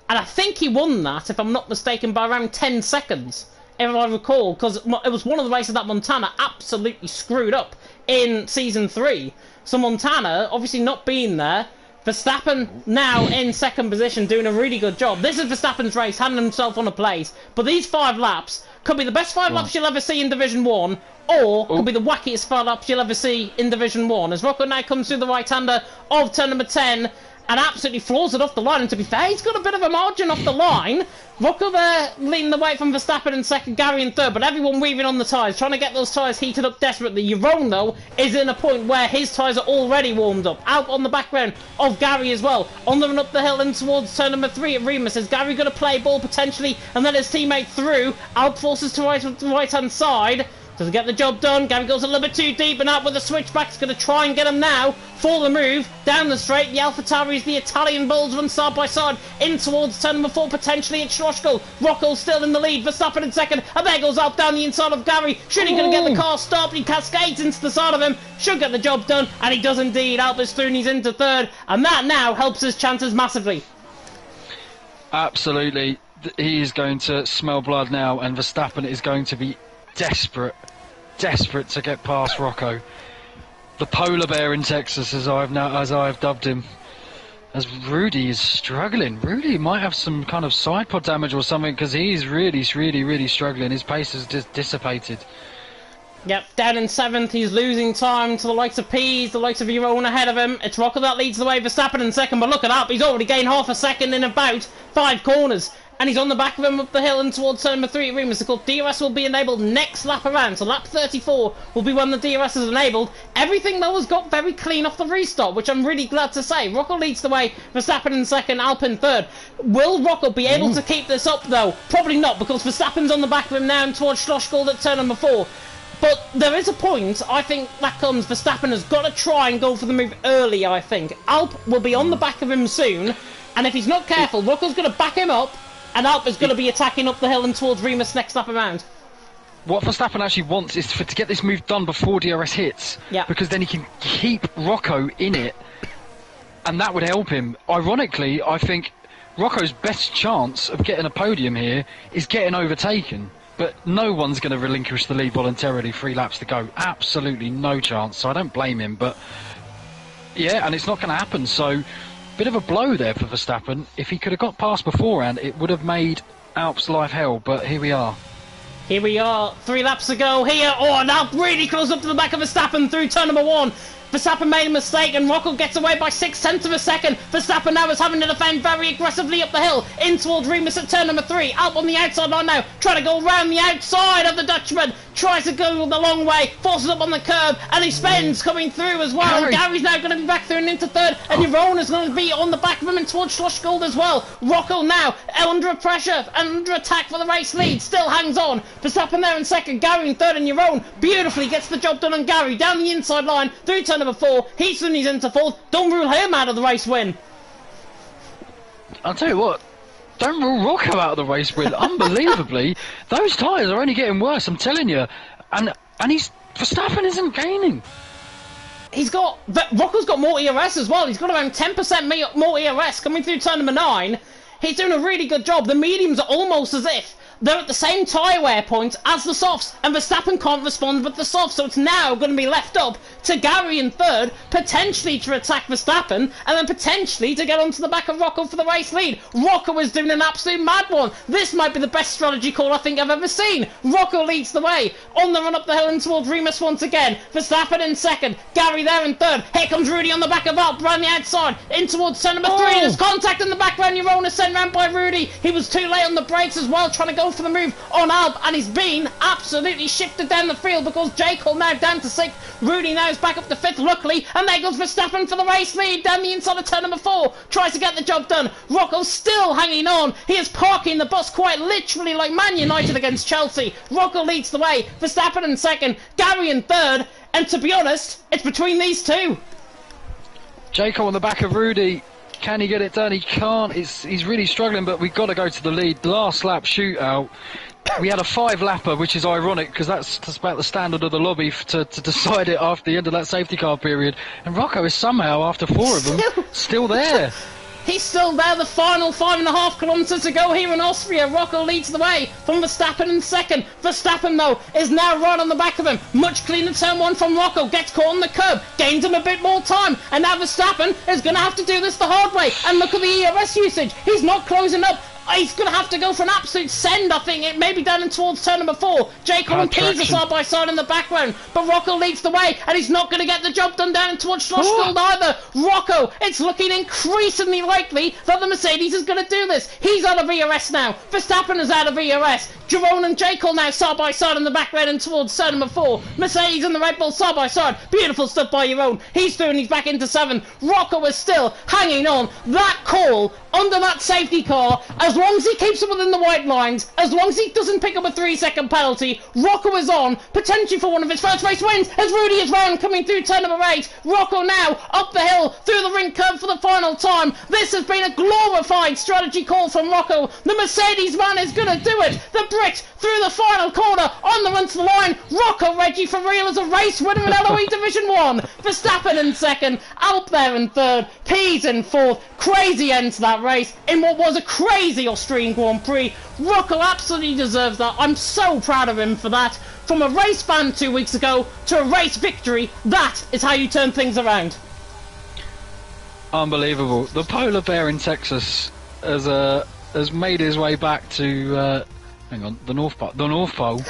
And I think he won that, if I'm not mistaken, by around 10 seconds, if I recall, because it was one of the races that Montana absolutely screwed up in Season 3. So Montana, obviously not being there, Verstappen now in second position, doing a really good job. This is Verstappen's race, handing himself on a place. But these 5 laps could be the best 5 laps you'll ever see in Division 1, or could be the wackiest 5 laps you'll ever see in Division 1. As Rocco now comes through the right-hander of turn number 10, and absolutely floors it off the line. And to be fair, he's got a bit of a margin off the line. Rocco there leading the way from Verstappen in second, Gary in third, but everyone weaving on the tyres, trying to get those tyres heated up desperately. Jeroen, though, is in a point where his tyres are already warmed up. Out on the background of Gary as well. On the run up the hill and towards turn number 3 at Remus. Is Gary going to play ball potentially and let his teammate through? Alp forces to right-hand side. Doesn't get the job done. Gary goes a little bit too deep and out with the switchback. He's going to try and get him now for the move. Down the straight, the AlphaTauris, the Italian Bulls run side by side in towards turn number 4, potentially at Schlossgall. Rocco's still in the lead. Verstappen in second. And there goes Alp down the inside of Gary. Should he going to get the car stopped? He cascades into the side of him. Should get the job done. And he does indeed. Alp is through and he's into third. And that now helps his chances massively. Absolutely. He is going to smell blood now, and Verstappen is going to be desperate to get past Rocco. The polar bear in Texas, as I've dubbed him. As Rudy is struggling. Rudy might have some kind of side pod damage or something, because he's really struggling. His pace has just dissipated. Yep, down in 7th, he's losing time to the likes of Pease, the likes of Jeroen ahead of him. It's Rocco that leads the way, Verstappen in second, but look at that, he's already gained half a second in about 5 corners. And he's on the back of him up the hill and towards turn number 3 at Remus. The DRS will be enabled next lap around. So lap 34 will be when the DRS is enabled. Everything, though, has got very clean off the restart, which I'm really glad to say. Rocco leads the way, Verstappen in second, Alp in third. Will Rocco be able to keep this up, though? Probably not, because Verstappen's on the back of him now and towards Schlossgall at turn number 4. But there is a point, I think, that comes. Verstappen has got to try and go for the move early, I think. Alp will be on the back of him soon, and if he's not careful, Rocco's going to back him up, and Alp is going to be attacking up the hill and towards Remus next lap around. What Verstappen actually wants is to get this move done before DRS hits, because then he can keep Rocco in it, and that would help him. Ironically, I think Rocco's best chance of getting a podium here is getting overtaken, but no one's going to relinquish the lead voluntarily 3 laps to go. Absolutely no chance, so I don't blame him, but yeah, and it's not going to happen, so bit of a blow there for Verstappen. If he could have got past beforehand, it would have made Alp's life hell, but here we are. Here we are, 3 laps to go here. Oh, and Alp really close up to the back of Verstappen through turn number 1. Verstappen made a mistake and Rocco gets away by 6/10 of a second. Verstappen now is having to defend very aggressively up the hill in towards Remus at turn number 3. Alp on the outside line now, trying to go around the outside of the Dutchman. Tries to go the long way, forces up on the curb, and he spins coming through as well. And Gary's now going to be back through and into third, and Jeroen is going to be on the back of him and towards Schlossgall as well. Rocco now under pressure, under attack for the race lead, still hangs on. Verstappen there in second, Gary in third, and Jeroen beautifully gets the job done on Gary down the inside line through turn number 4. He's into fourth. Don't rule him out of the race win. I'll tell you what. Don't rule Rocco out of the race win. Unbelievably, those tyres are only getting worse, I'm telling you. And Verstappen isn't gaining. Rocco's got more ERS as well. He's got around 10% more ERS coming through turn number 9. He's doing a really good job. The mediums are almost as if they're at the same tyre wear point as the softs, and Verstappen can't respond with the softs, so it's now going to be left up to Gary in third, potentially to attack Verstappen, and then potentially to get onto the back of Rocco for the race lead. Rocco is doing an absolute mad one. This might be the best strategy call I think I've ever seen. Rocco leads the way on the run up the hill and towards Remus once again. Verstappen in second, Gary there in third. Here comes Rudy on the back of Alp, round the outside, in towards turn number 3. There's contact in the background. Jeroen is sent round by Rudy. He was too late on the brakes as well, trying to go for the move on Alp, and he's been absolutely shifted down the field because J. Cole now down to 6th. Rudy now is back up to 5th, luckily, and there goes Verstappen for the race lead down the inside of turn number 4. Tries to get the job done. Rocco's still hanging on. He is parking the bus quite literally like Man United against Chelsea. Rocco leads the way. Verstappen in second, Gary in third, and to be honest, it's between these two. J. Cole on the back of Rudy. Can he get it done? He can't. He's really struggling, but we've got to go to the lead. Last lap shootout. We had a 5-lapper, which is ironic because that's about the standard of the lobby to decide it after the end of that safety car period. And Rocco is somehow, after 4 of them, still there. He's still there, the final 5.5 kilometres to go here in Austria. Rocco leads the way from Verstappen in second. Verstappen, though, is now right on the back of him. Much cleaner turn 1 from Rocco. Gets caught on the curb, gains him a bit more time. And now Verstappen is going to have to do this the hard way. And look at the ERS usage. He's not closing up He's going to have to go for an absolute send, I think. It may be down in towards turn number 4. Jacob and Peas are side by side in the background, but Rocco leads the way, and he's not going to get the job done down towards Schlossfield either. Rocco, it's looking increasingly likely that the Mercedes is going to do this. He's out of ERS now. Verstappen is out of ERS. Jerome and Jacob now side by side in the background and towards turn number 4. Mercedes and the Red Bull side by side. Beautiful stuff by Jerome. He's through and he's back into 7. Rocco is still hanging on. That call under that safety car, as long as he keeps it within the white lines, as long as he doesn't pick up a 3-second penalty, Rocco is on, potentially for one of his first race wins, as Rudy is round coming through turn number 8. Rocco now up the hill, through the ring curve for the final time. This has been a glorified strategy call from Rocco. The Mercedes man is going to do it. The Brit through the final corner, on the run to the line. Rocco Reggie for real as a race winner in LOE Division 1. Verstappen in 2nd, Alp there in 3rd, Peas in 4th. Crazy end to that race in what was a crazy Austrian Grand Prix. Rocco absolutely deserves that. I'm so proud of him for that. From a race ban 2 weeks ago to a race victory, that is how you turn things around. Unbelievable. The polar bear in Texas has made his way back to the North Pole,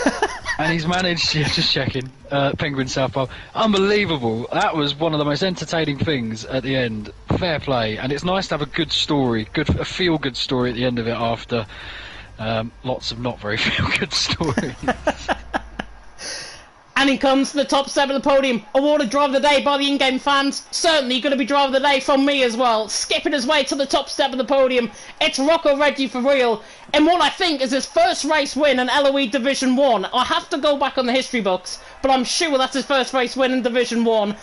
and he's managed. Just checking. Penguin South Pole. Unbelievable. That was one of the most entertaining things at the end. Fair play, and it's nice to have a good story, a feel-good story at the end of it after lots of not very feel-good stories. And he comes to the top step of the podium, awarded Driver of the Day by the in-game fans. Certainly going to be Driver of the Day from me as well. Skipping his way to the top step of the podium, it's Rocco Reggie for real. In what I think is his first race win in LOE Division 1. I have to go back on the history books, but I'm sure that's his first race win in Division 1.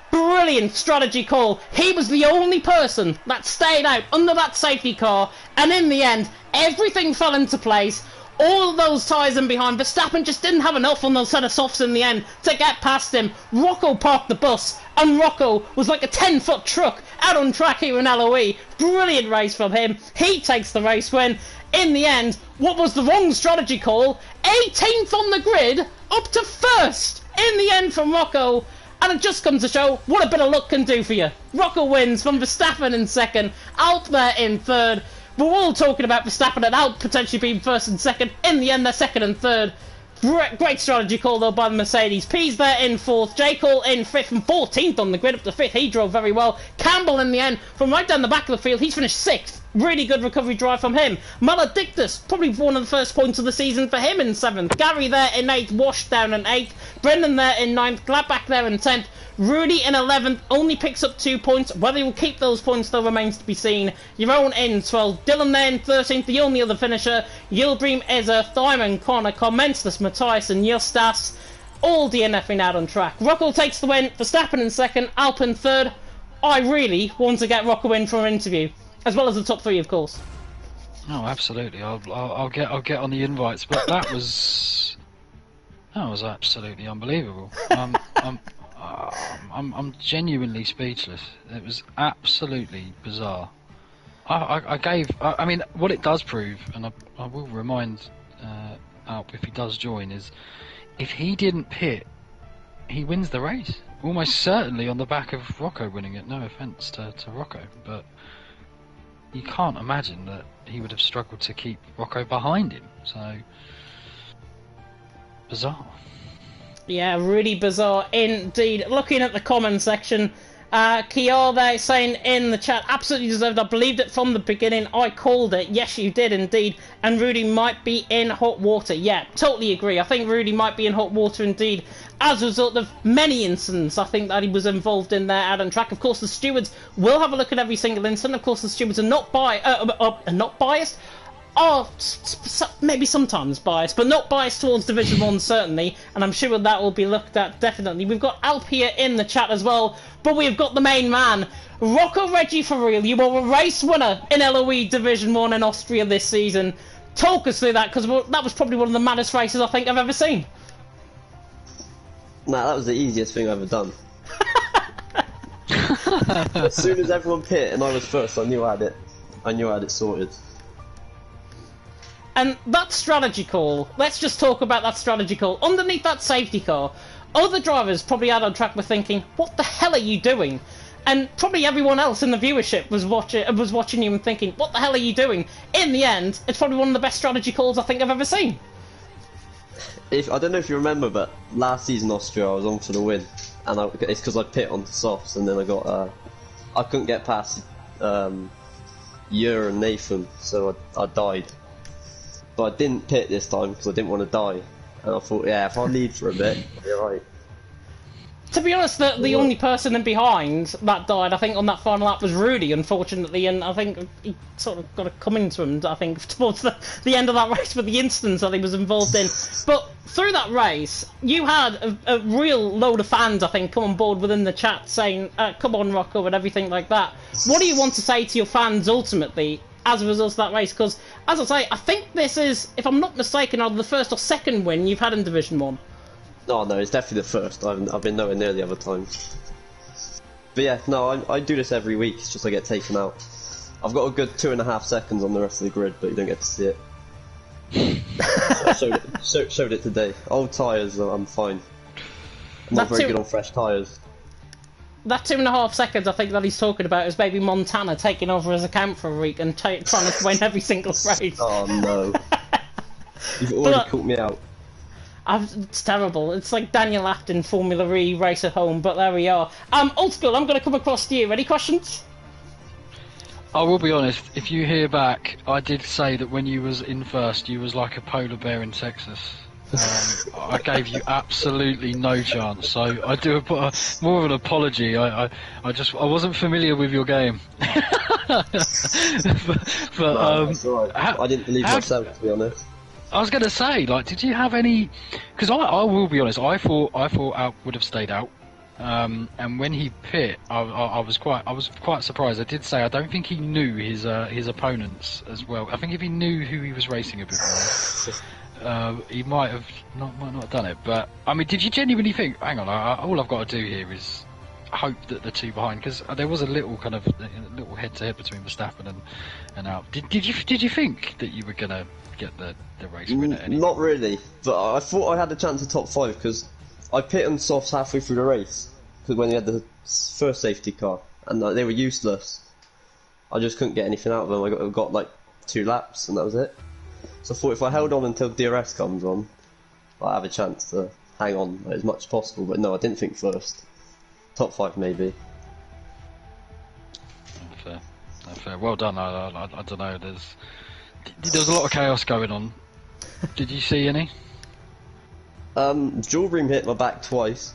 Brilliant strategy call. He was the only person that stayed out under that safety car, and in the end, everything fell into place. All of those tyres in behind. Verstappen just didn't have enough on those set of softs in the end to get past him. Rocco parked the bus, and Rocco was like a 10-foot truck out on track here in LOE. Brilliant race from him. He takes the race win. In the end, what was the wrong strategy call? 18th on the grid, up to 1st in the end from Rocco. And it just comes to show what a bit of luck can do for you. Rocco wins from Verstappen in 2nd, Alp there in 3rd. We're all talking about Verstappen and Alp potentially being 1st and 2nd. In the end, they're 2nd and 3rd. Great strategy call, though, by the Mercedes. Pease there in 4th. J. Cole in 5th and 14th on the grid up to 5th. He drove very well. Campbell in the end, from right down the back of the field, he's finished 6th. Really good recovery drive from him. Maledictus, probably one of the first points of the season for him in 7th. Gary there in 8th. Wash down in 8th. Brendan there in 9th. Gladbach there in 10th. Rudy in 11th, only picks up 2 points. Whether he'll keep those points, though, remains to be seen. Jeroen in 12th, Dylan there in 13th, the only other finisher. Yilbream, Ezra, Thyman, Connor, Commensless, Matthias and Justas, all DNFing out on track. Rocco takes the win, Verstappen in 2nd, Alp in 3rd. I really want to get Rocco in for an interview, as well as the top 3, of course. Oh, absolutely. I'll get on the invites, but that was absolutely unbelievable. I'm genuinely speechless. It was absolutely bizarre. I mean, what it does prove, and I will remind Alp if he does join, is if he didn't pit, he wins the race. Almost certainly on the back of Rocco winning it. No offence to Rocco, but you can't imagine that he would have struggled to keep Rocco behind him. So, bizarre. Yeah, really bizarre indeed. Looking at the comment section, Kiar there saying in the chat, absolutely deserved. I believed it from the beginning. I called it. Yes, you did indeed. And Rudy might be in hot water. Yeah, totally agree. I think Rudy might be in hot water indeed, as a result of many incidents I think that he was involved in there out on track. Of course, the stewards will have a look at every single incident. Of course, the stewards are not biased. Are maybe sometimes biased, but not biased towards Division 1 certainly, and I'm sure that will be looked at definitely. We've got Alp here in the chat as well, but we've got the main man, Rocco Reggie for real. You were a race winner in LOE Division 1 in Austria this season. Talk us through that, because that was probably one of the maddest races I think I've ever seen. Nah, that was the easiest thing I've ever done. As soon as everyone pit and I was first, I knew I had it sorted. And that strategy call, let's just talk about that strategy call. Underneath that safety car, other drivers probably out on track were thinking, what the hell are you doing? and probably everyone else in the viewership was watching you and thinking, what the hell are you doing? In the end, it's probably one of the best strategy calls I think I've ever seen. I don't know if you remember, but last season Austria I was on for the win, and it's because I pit onto softs, and then I couldn't get past Ur and Nathan, so I died. But I didn't pit this time because I didn't want to die, and I thought, yeah, if I lead for a bit, I'll be alright. To be honest, the only person in behind that died, I think, on that final lap was Rudy, unfortunately, and I think he sort of got a coming to him, I think, towards the end of that race with the instance that he was involved in. But through that race, you had a real load of fans, I think, come on board within the chat saying, come on, Rocco, and everything like that. What do you want to say to your fans, ultimately, as a result of that race? Because, as I say, I think this is, if I'm not mistaken, either the first or second win you've had in Division 1. No, it's definitely the first. I've been nowhere near the other times. But yeah, no, I do this every week. It's just I get taken out. I've got a good 2.5 seconds on the rest of the grid, but you don't get to see it. I showed it today. Old tyres, I'm fine. I'm not very good on fresh tyres. That 2.5 seconds I think that he's talking about is maybe Montana taking over his account for a week and trying to win every single race. Oh no. You've already caught me out. It's terrible. It's like Daniel Afton Formula E race at home, but there we are. Old school, I'm going to come across to you. Any questions? I will be honest, if you hear back, I did say that when you was in first, you was like a polar bear in Texas. I gave you absolutely no chance, so I do more of an apology. I wasn't familiar with your game. but no, that's all right. I didn't believe myself, to be honest. I was going to say, like, did you have any? Because I will be honest, I thought Out would have stayed out, and when he pit, I was quite surprised. I did say I don't think he knew his opponents as well. I think if he knew who he was racing a bit more, he might not have done it. But I mean, did you genuinely think? Hang on, all I've got to do here is hope that the two behind, because there was a little head-to-head between Verstappen and Out. Did you think that you were gonna get the race winner? Not really, but I thought I had a chance at top 5 because I pit on softs halfway through the race because when you had the first safety car and they were useless. I just couldn't get anything out of them. I got like 2 laps and that was it. So I thought if I held on until DRS comes on, I have a chance to hang on as much as possible. But no, I didn't think first. Top 5 maybe. Fair. Well done. I don't know. There's a lot of chaos going on. Did you see any? Dual beam hit my back twice,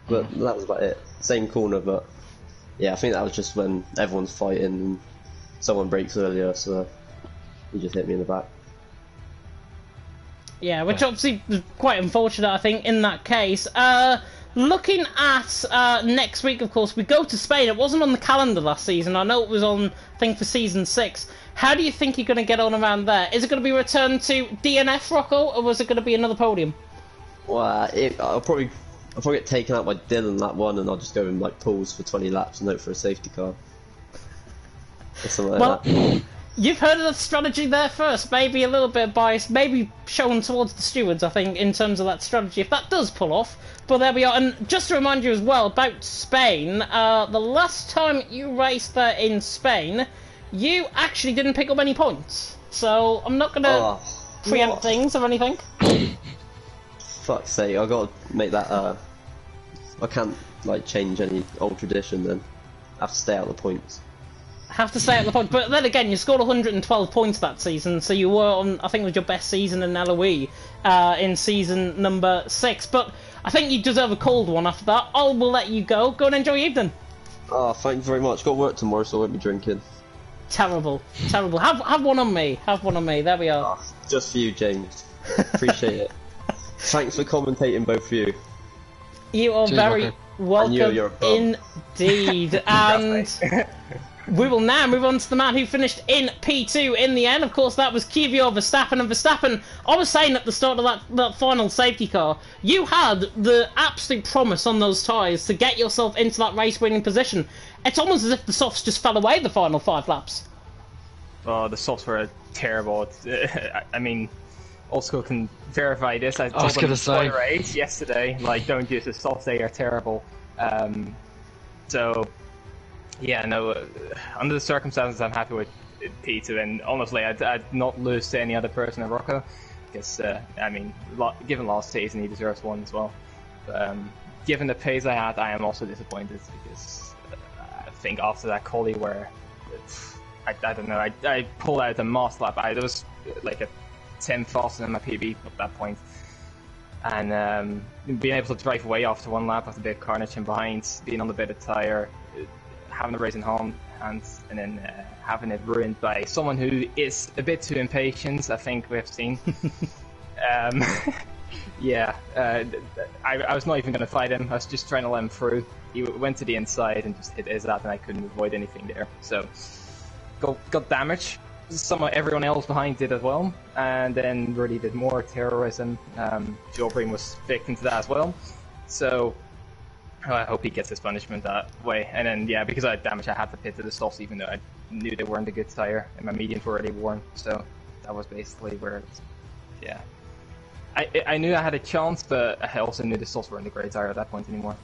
but that was about it. Same corner, but yeah, I think that was just when everyone's fighting and someone breaks earlier, so he just hit me in the back. Yeah, which obviously was quite unfortunate, I think, in that case. Looking at next week, of course, we go to Spain. It wasn't on the calendar last season. I know it was on, I think, for Season 6. How do you think you're going to get on around there? Is it going to be returned to DNF, Rocco, or was it going to be another podium? Well, I'll probably get taken out by Dylan that one, and I'll just go in like pools for 20 laps and hope for a safety car. Or something like that. You've heard of the strategy there first. Maybe a little bit of bias, maybe shown towards the stewards, I think, in terms of that strategy, if that does pull off. But there we are. And just to remind you as well about Spain, the last time you raced there in Spain, you actually didn't pick up any points. So I'm not going to preempt things or anything. Fuck's sake, I've got to make that, I can't, like, change any old tradition then. I have to stay out of the points. Have to stay at the point, but then again, you scored 112 points that season, so you were on, I think it was your best season in LOE in season number 6. But I think you deserve a cold one after that. I will let you go. Go and enjoy your evening. Oh, thank you very much. Got work tomorrow, so I won't be drinking. Terrible. Have one on me. Have one on me. There we are. Oh, just for you, James. Appreciate it. Thanks for commentating, both of you. You are very welcome you're a bum. indeed. And we will now move on to the man who finished in P2 in the end. Of course, that was Kvyat Verstappen. And Verstappen, I was saying at the start of that final safety car, you had the absolute promise on those tyres to get yourself into that race-winning position. It's almost as if the softs just fell away the final 5 laps. Oh, the softs were terrible. I mean, Old School can verify this. I was going to say the race yesterday, like, don't use the softs, they are terrible. So, yeah, no, under the circumstances, I'm happy with P2, and honestly, I'd not lose to any other person at Rocco, because, I mean, given last season, he deserves one as well. But, given the pace I had, I am also disappointed, because I think after that quali where, I don't know, I pulled out a mass lap, there was like a 10 faster than my PB at that point. And being able to drive away after one lap after a bit of carnage and behind, being on the better tyre, having the race in hand, and then having it ruined by someone who is a bit too impatient, I think we have seen. Yeah, I was not even going to fight him, I was just trying to let him through. He went to the inside and just hit his lap, and I couldn't avoid anything there. So, got damage. Everyone else behind did as well, and then really did more terrorism. Jobrim was victim to that as well, so I hope he gets his punishment that way. And then, yeah, because I had damage, I had to pit to the softs, even though I knew they weren't a good tire, and my mediums were already worn, so that was basically where yeah. I knew I had a chance, but I also knew the softs weren't a great tire at that point anymore.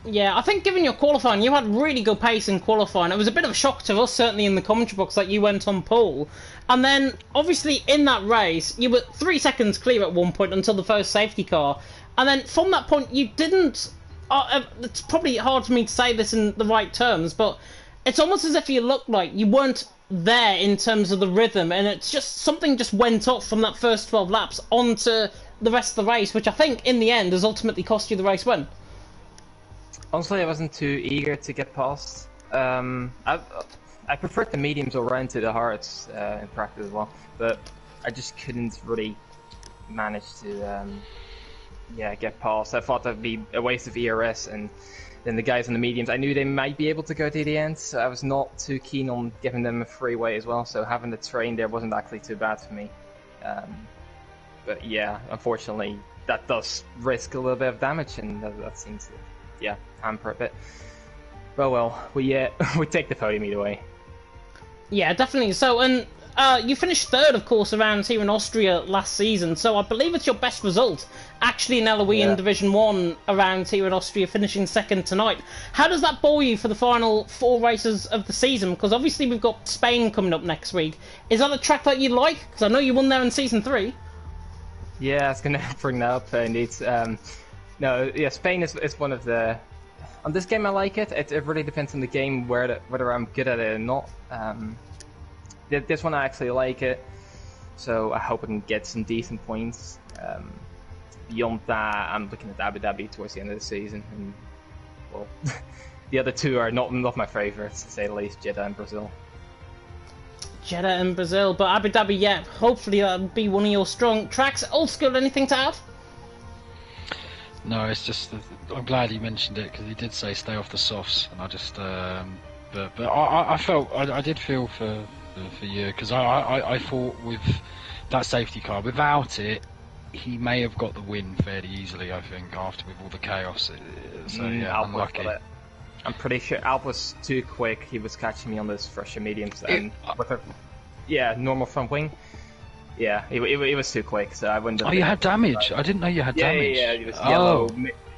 Yeah, I think given your qualifying, you had really good pace in qualifying. It was a bit of a shock to us, certainly in the commentary box, that you went on pole. And then, obviously, in that race, you were 3 seconds clear at one point until the first safety car. And then, from that point, you didn't... it's probably hard for me to say this in the right terms, but it's almost as if you looked like you weren't there in terms of the rhythm, and it's just... something just went off from that first 12 laps onto the rest of the race, which I think, in the end, has ultimately cost you the race win. Honestly, I wasn't too eager to get past. I preferred the mediums around to the hards in practice as well, but I just couldn't really manage to get past. I thought that'd be a waste of ERS, and then the guys on the mediums, I knew they might be able to go to the end, so I was not too keen on giving them a freeway as well, so having the train there wasn't actually too bad for me. But yeah, unfortunately, that does risk a little bit of damage, and that seems to hamper a bit. But well, we take the podium either way. Yeah, definitely. So, and you finished third, of course, around here in Austria last season. So I believe it's your best result, actually, in LOE in Division 1 around here in Austria, finishing second tonight. How does that bore you for the final 4 races of the season? Because obviously we've got Spain coming up next week. Is that a track that you like? Because I know you won there in Season 3. Yeah, I was going to bring that up, indeed. No, yeah, Spain is one of the... On this game I like it. It really depends on the game whether I'm good at it or not. This one I actually like it, so I hope I can get some decent points. Beyond that, I'm looking at Abu Dhabi towards the end of the season, and well, the other two are not my favourites, to say the least, Jeddah and Brazil. Jeddah and Brazil, but Abu Dhabi, yeah, hopefully that'll be one of your strong tracks. Old School, anything to add? No, it's just I'm glad he mentioned it, because he did say stay off the softs, and I just but I did feel for you, because I thought with that safety car, without it, he may have got the win fairly easily. I think after with all the chaos, so yeah, unlucky. I'm pretty sure Alp was too quick. He was catching me on those fresher mediums, and with a normal front wing. Yeah, it was too quick, so I wouldn't have... Oh, you had damage? I didn't know you had damage. Yeah, it was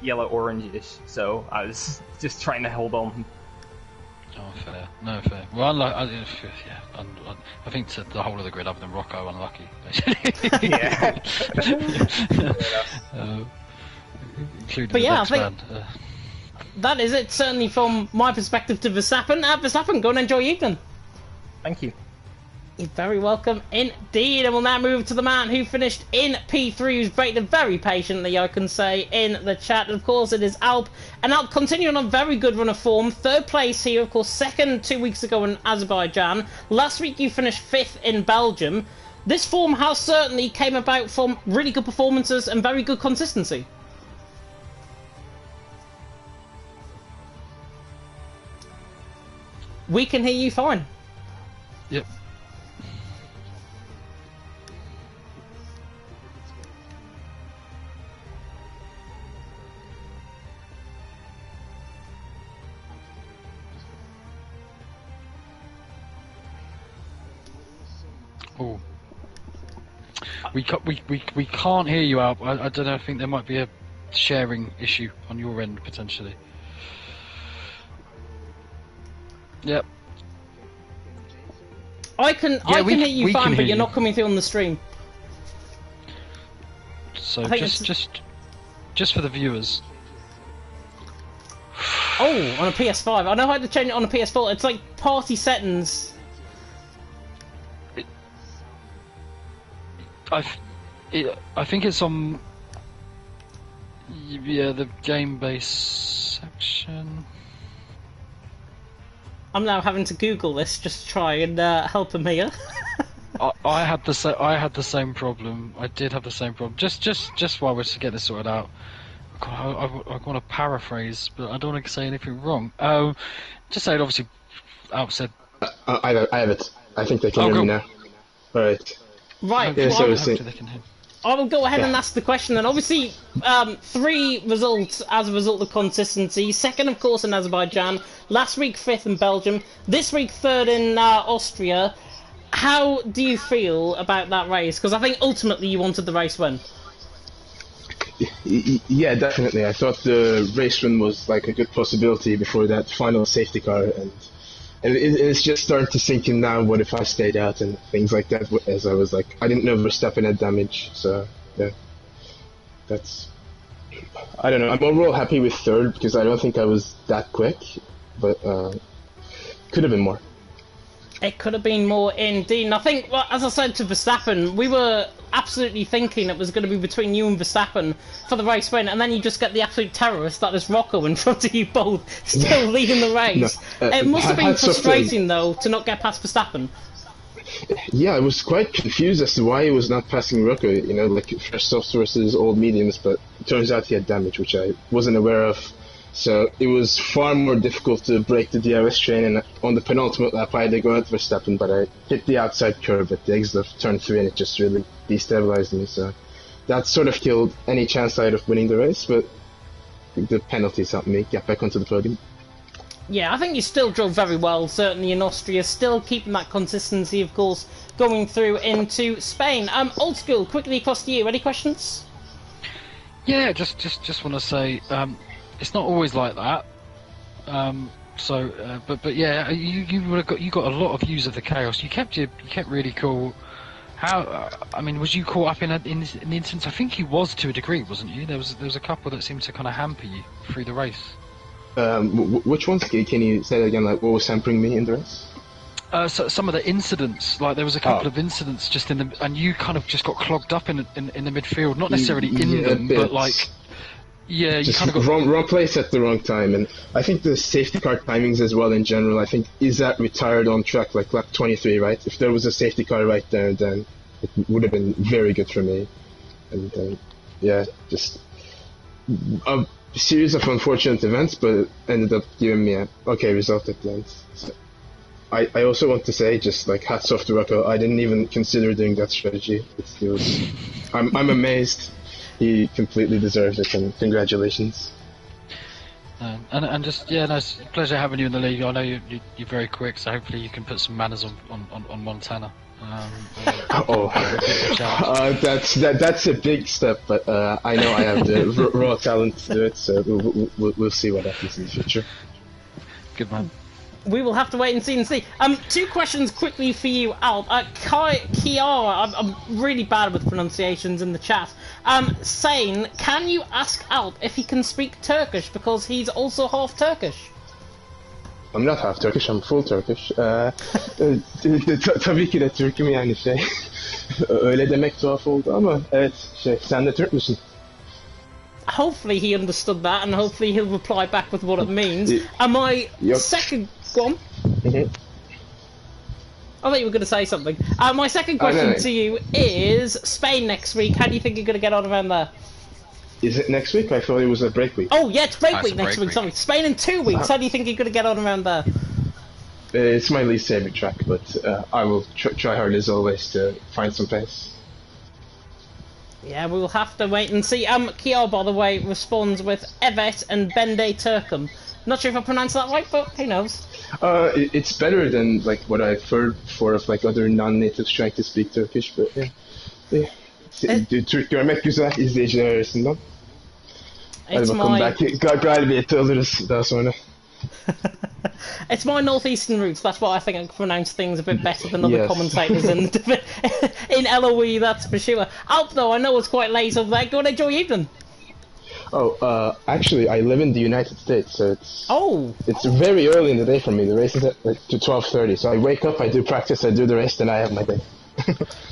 yellow-orange-ish, so I was just trying to hold on. Oh, fair. No, fair. Well, I think to the whole of the grid, other than Rocco, unlucky, basically. Yeah. Including but the yeah, next man. That is it, certainly from my perspective to Verstappen. Verstappen, go and enjoy your evening. Thank you. You're very welcome indeed, and we'll now move to the man who finished in P3, who's waited very patiently, I can say, in the chat. Of course, it is Alp, and Alp continuing on a very good run of form. 3rd place here, of course, 2nd 2 weeks ago in Azerbaijan. Last week you finished 5th in Belgium. This form has certainly came about from really good performances and very good consistency. We can hear you fine. Yep. Oh, we can't hear you, Alp. I don't know. I think there might be a sharing issue on your end potentially. Yep. I can hear you we fine, can but hear you're you. not coming through on the stream. So I think just for the viewers. Oh, on a PS5. I know how to change it on a PS4. It's like party settings. I think it's on. Yeah, the game base section. I'm now having to Google this just to try and help him here. I had the same problem. I did have the same problem. Just while we're to get this sorted out. God, I want to paraphrase, but I don't want to say anything wrong. Just saying, obviously, Alp said. I have it. I think they can hear me now. All right. Right. Yeah, so I will go ahead and ask the question then. Obviously, 3 results as a result of consistency. Second, of course, in Azerbaijan. Last week, 5th in Belgium. This week, 3rd in Austria. How do you feel about that race? Because I think ultimately you wanted the race win. Yeah, definitely. I thought the race win was like a good possibility before that final safety car, and it's just starting to sink in now. What if I stayed out and things like that? As I was like, I didn't know Verstappen had damage, so yeah, that's. I don't know. I'm overall happy with 3rd because I don't think I was that quick, but could have been more. It could have been more indeed. And I think, well, as I said to Verstappen, we were absolutely thinking it was going to be between you and Verstappen for the race win, and then you just get the absolute terrorist that is Rocco in front of you both, still leading the race. No, it must have been hats off to him. frustrating, though, to not get past Verstappen. Yeah, I was quite confused as to why he was not passing Rocco, you know, like first softs versus old mediums, but it turns out he had damage, which I wasn't aware of. So it was far more difficult to break the DRS train, and on the penultimate lap I had to go out Verstappen, but I hit the outside curve at the exit of turn 3 and it just really destabilized me, so that sort of killed any chance I had of winning the race, but the penalties helped me get back onto the podium. Yeah, I think you still drove very well, certainly in Austria, still keeping that consistency, of course, going through into Spain. Old School, quickly across to you, any questions? Yeah, just want to say, it's not always like that. But yeah, you got a lot of views of the chaos. You kept really cool. How? I mean, was you caught up in the instance? I think you was to a degree, wasn't you? There was a couple that seemed to kind of hamper you through the race. Which ones? Can you say that again? Like, what was hampering me in the race? So some of the incidents, like there was a couple of incidents just and you kind of just got clogged up in the midfield, not necessarily in them, but like. Yeah, you kind of got wrong place at the wrong time, and I think the safety car timings as well in general. I think Izat retired on track like lap 23, right? If there was a safety car right there, then it would have been very good for me. And yeah, just a series of unfortunate events, but it ended up giving me a okay result at the end. So I also want to say, just like hats off to Rocco. I didn't even consider doing that strategy. I'm amazed. He completely deserves it, and congratulations. And just no, it's a pleasure having you in the league. I know you're very quick, so hopefully you can put some manners on Montana. That's a big step, but I know I have the raw talent to do it, so we'll see what happens in the future. Good man. We will have to wait and see. 2 questions quickly for you, Alp. Kiara, I'm really bad with pronunciations in the chat. Saying, can you ask Alp if he can speak Turkish, because he's also half Turkish? I'm not half Turkish, I'm full Turkish. Tabii ki de Türk'üm yani şey. Öyle demek tuhaf oldu ama evet sen de Türk müsün? Hopefully he understood that, and hopefully he'll reply back with what it means. And my second... Go on. Mm-hmm. I thought you were going to say something. My second question to you is Spain next week. How do you think you're going to get on around there? Is it next week? I thought it was a break week. Oh, yeah, it's break week next week. Sorry, Spain in 2 weeks. How do you think you're going to get on around there? It's my least favorite track, but I will try hard as always to find some pace. Yeah, we will have to wait and see. Kiar, by the way, responds with Evet and Bende Turkum. Not sure if I pronounced that right, but who knows? It's better than like what I've heard before of like other non-natives trying to speak Turkish, but yeah. Türk görmek güzel izleyiciler arasından. Hadi bakalım belki galibiyeti alırız daha sonra. It's my northeastern roots. That's why I think I can pronounce things a bit better than other Yes. commentators in LOE. That's for sure. Alp, though, I know it's quite late over there. Go and enjoy your evening. Oh, actually, I live in the United States, so it's very early in the day for me. The race is at to 12:30, so I wake up, I do practice, I do the race, then I have my day.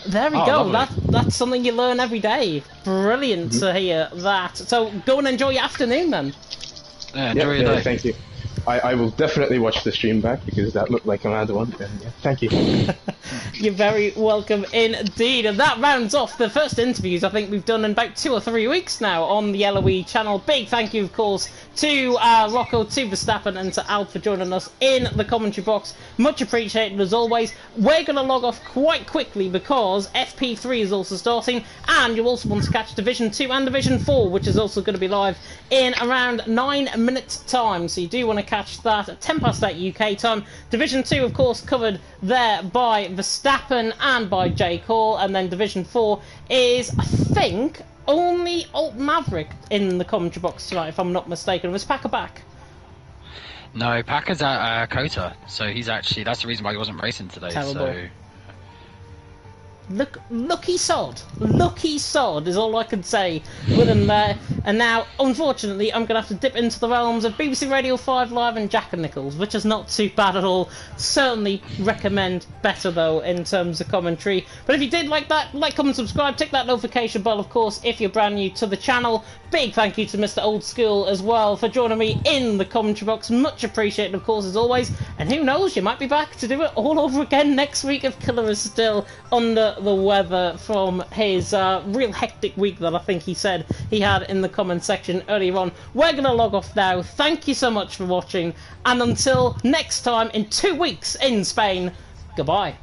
There we go. Lovely. That's something you learn every day. Brilliant to hear that. So go and enjoy your afternoon then. Yeah, enjoy your day. Thank you. I will definitely watch the stream back because that looked like another one. And, yeah, thank you. You're very welcome indeed. And that rounds off the first interviews I think we've done in about 2 or 3 weeks now on the LOE channel. Big thank you, of course, to Rocco, to Verstappen, and to Al for joining us in the commentary box. Much appreciated as always. We're going to log off quite quickly because FP3 is also starting, and you'll also want to catch Division 2 and Division 4, which is also going to be live in around 9 minutes' time. So you do want to catch that at 10 past 8 UK time. Division 2, of course, covered there by Verstappen and by Jake Hall, and then Division 4 is, I think, only Alt Maverick in the commentary box tonight, if I'm not mistaken. Was Packer back? No, Packer's at Kota, so that's the reason why he wasn't racing today. Terrible. So Lucky sod is all I can say with him there. And now, unfortunately, I'm going to have to dip into the realms of BBC Radio 5 Live and Jack and Nichols, which is not too bad at all. Certainly recommend better, though, in terms of commentary. But if you did like that, like, comment, subscribe, tick that notification bell, of course, if you're brand new to the channel. Big thank you to Mr. Old School as well for joining me in the commentary box. Much appreciated, of course, as always. And who knows, you might be back to do it all over again next week if Killer is still under the weather from his real hectic week that I think he said he had in the comment section earlier on. We're going to log off now. Thank you so much for watching, and until next time in 2 weeks in Spain, goodbye.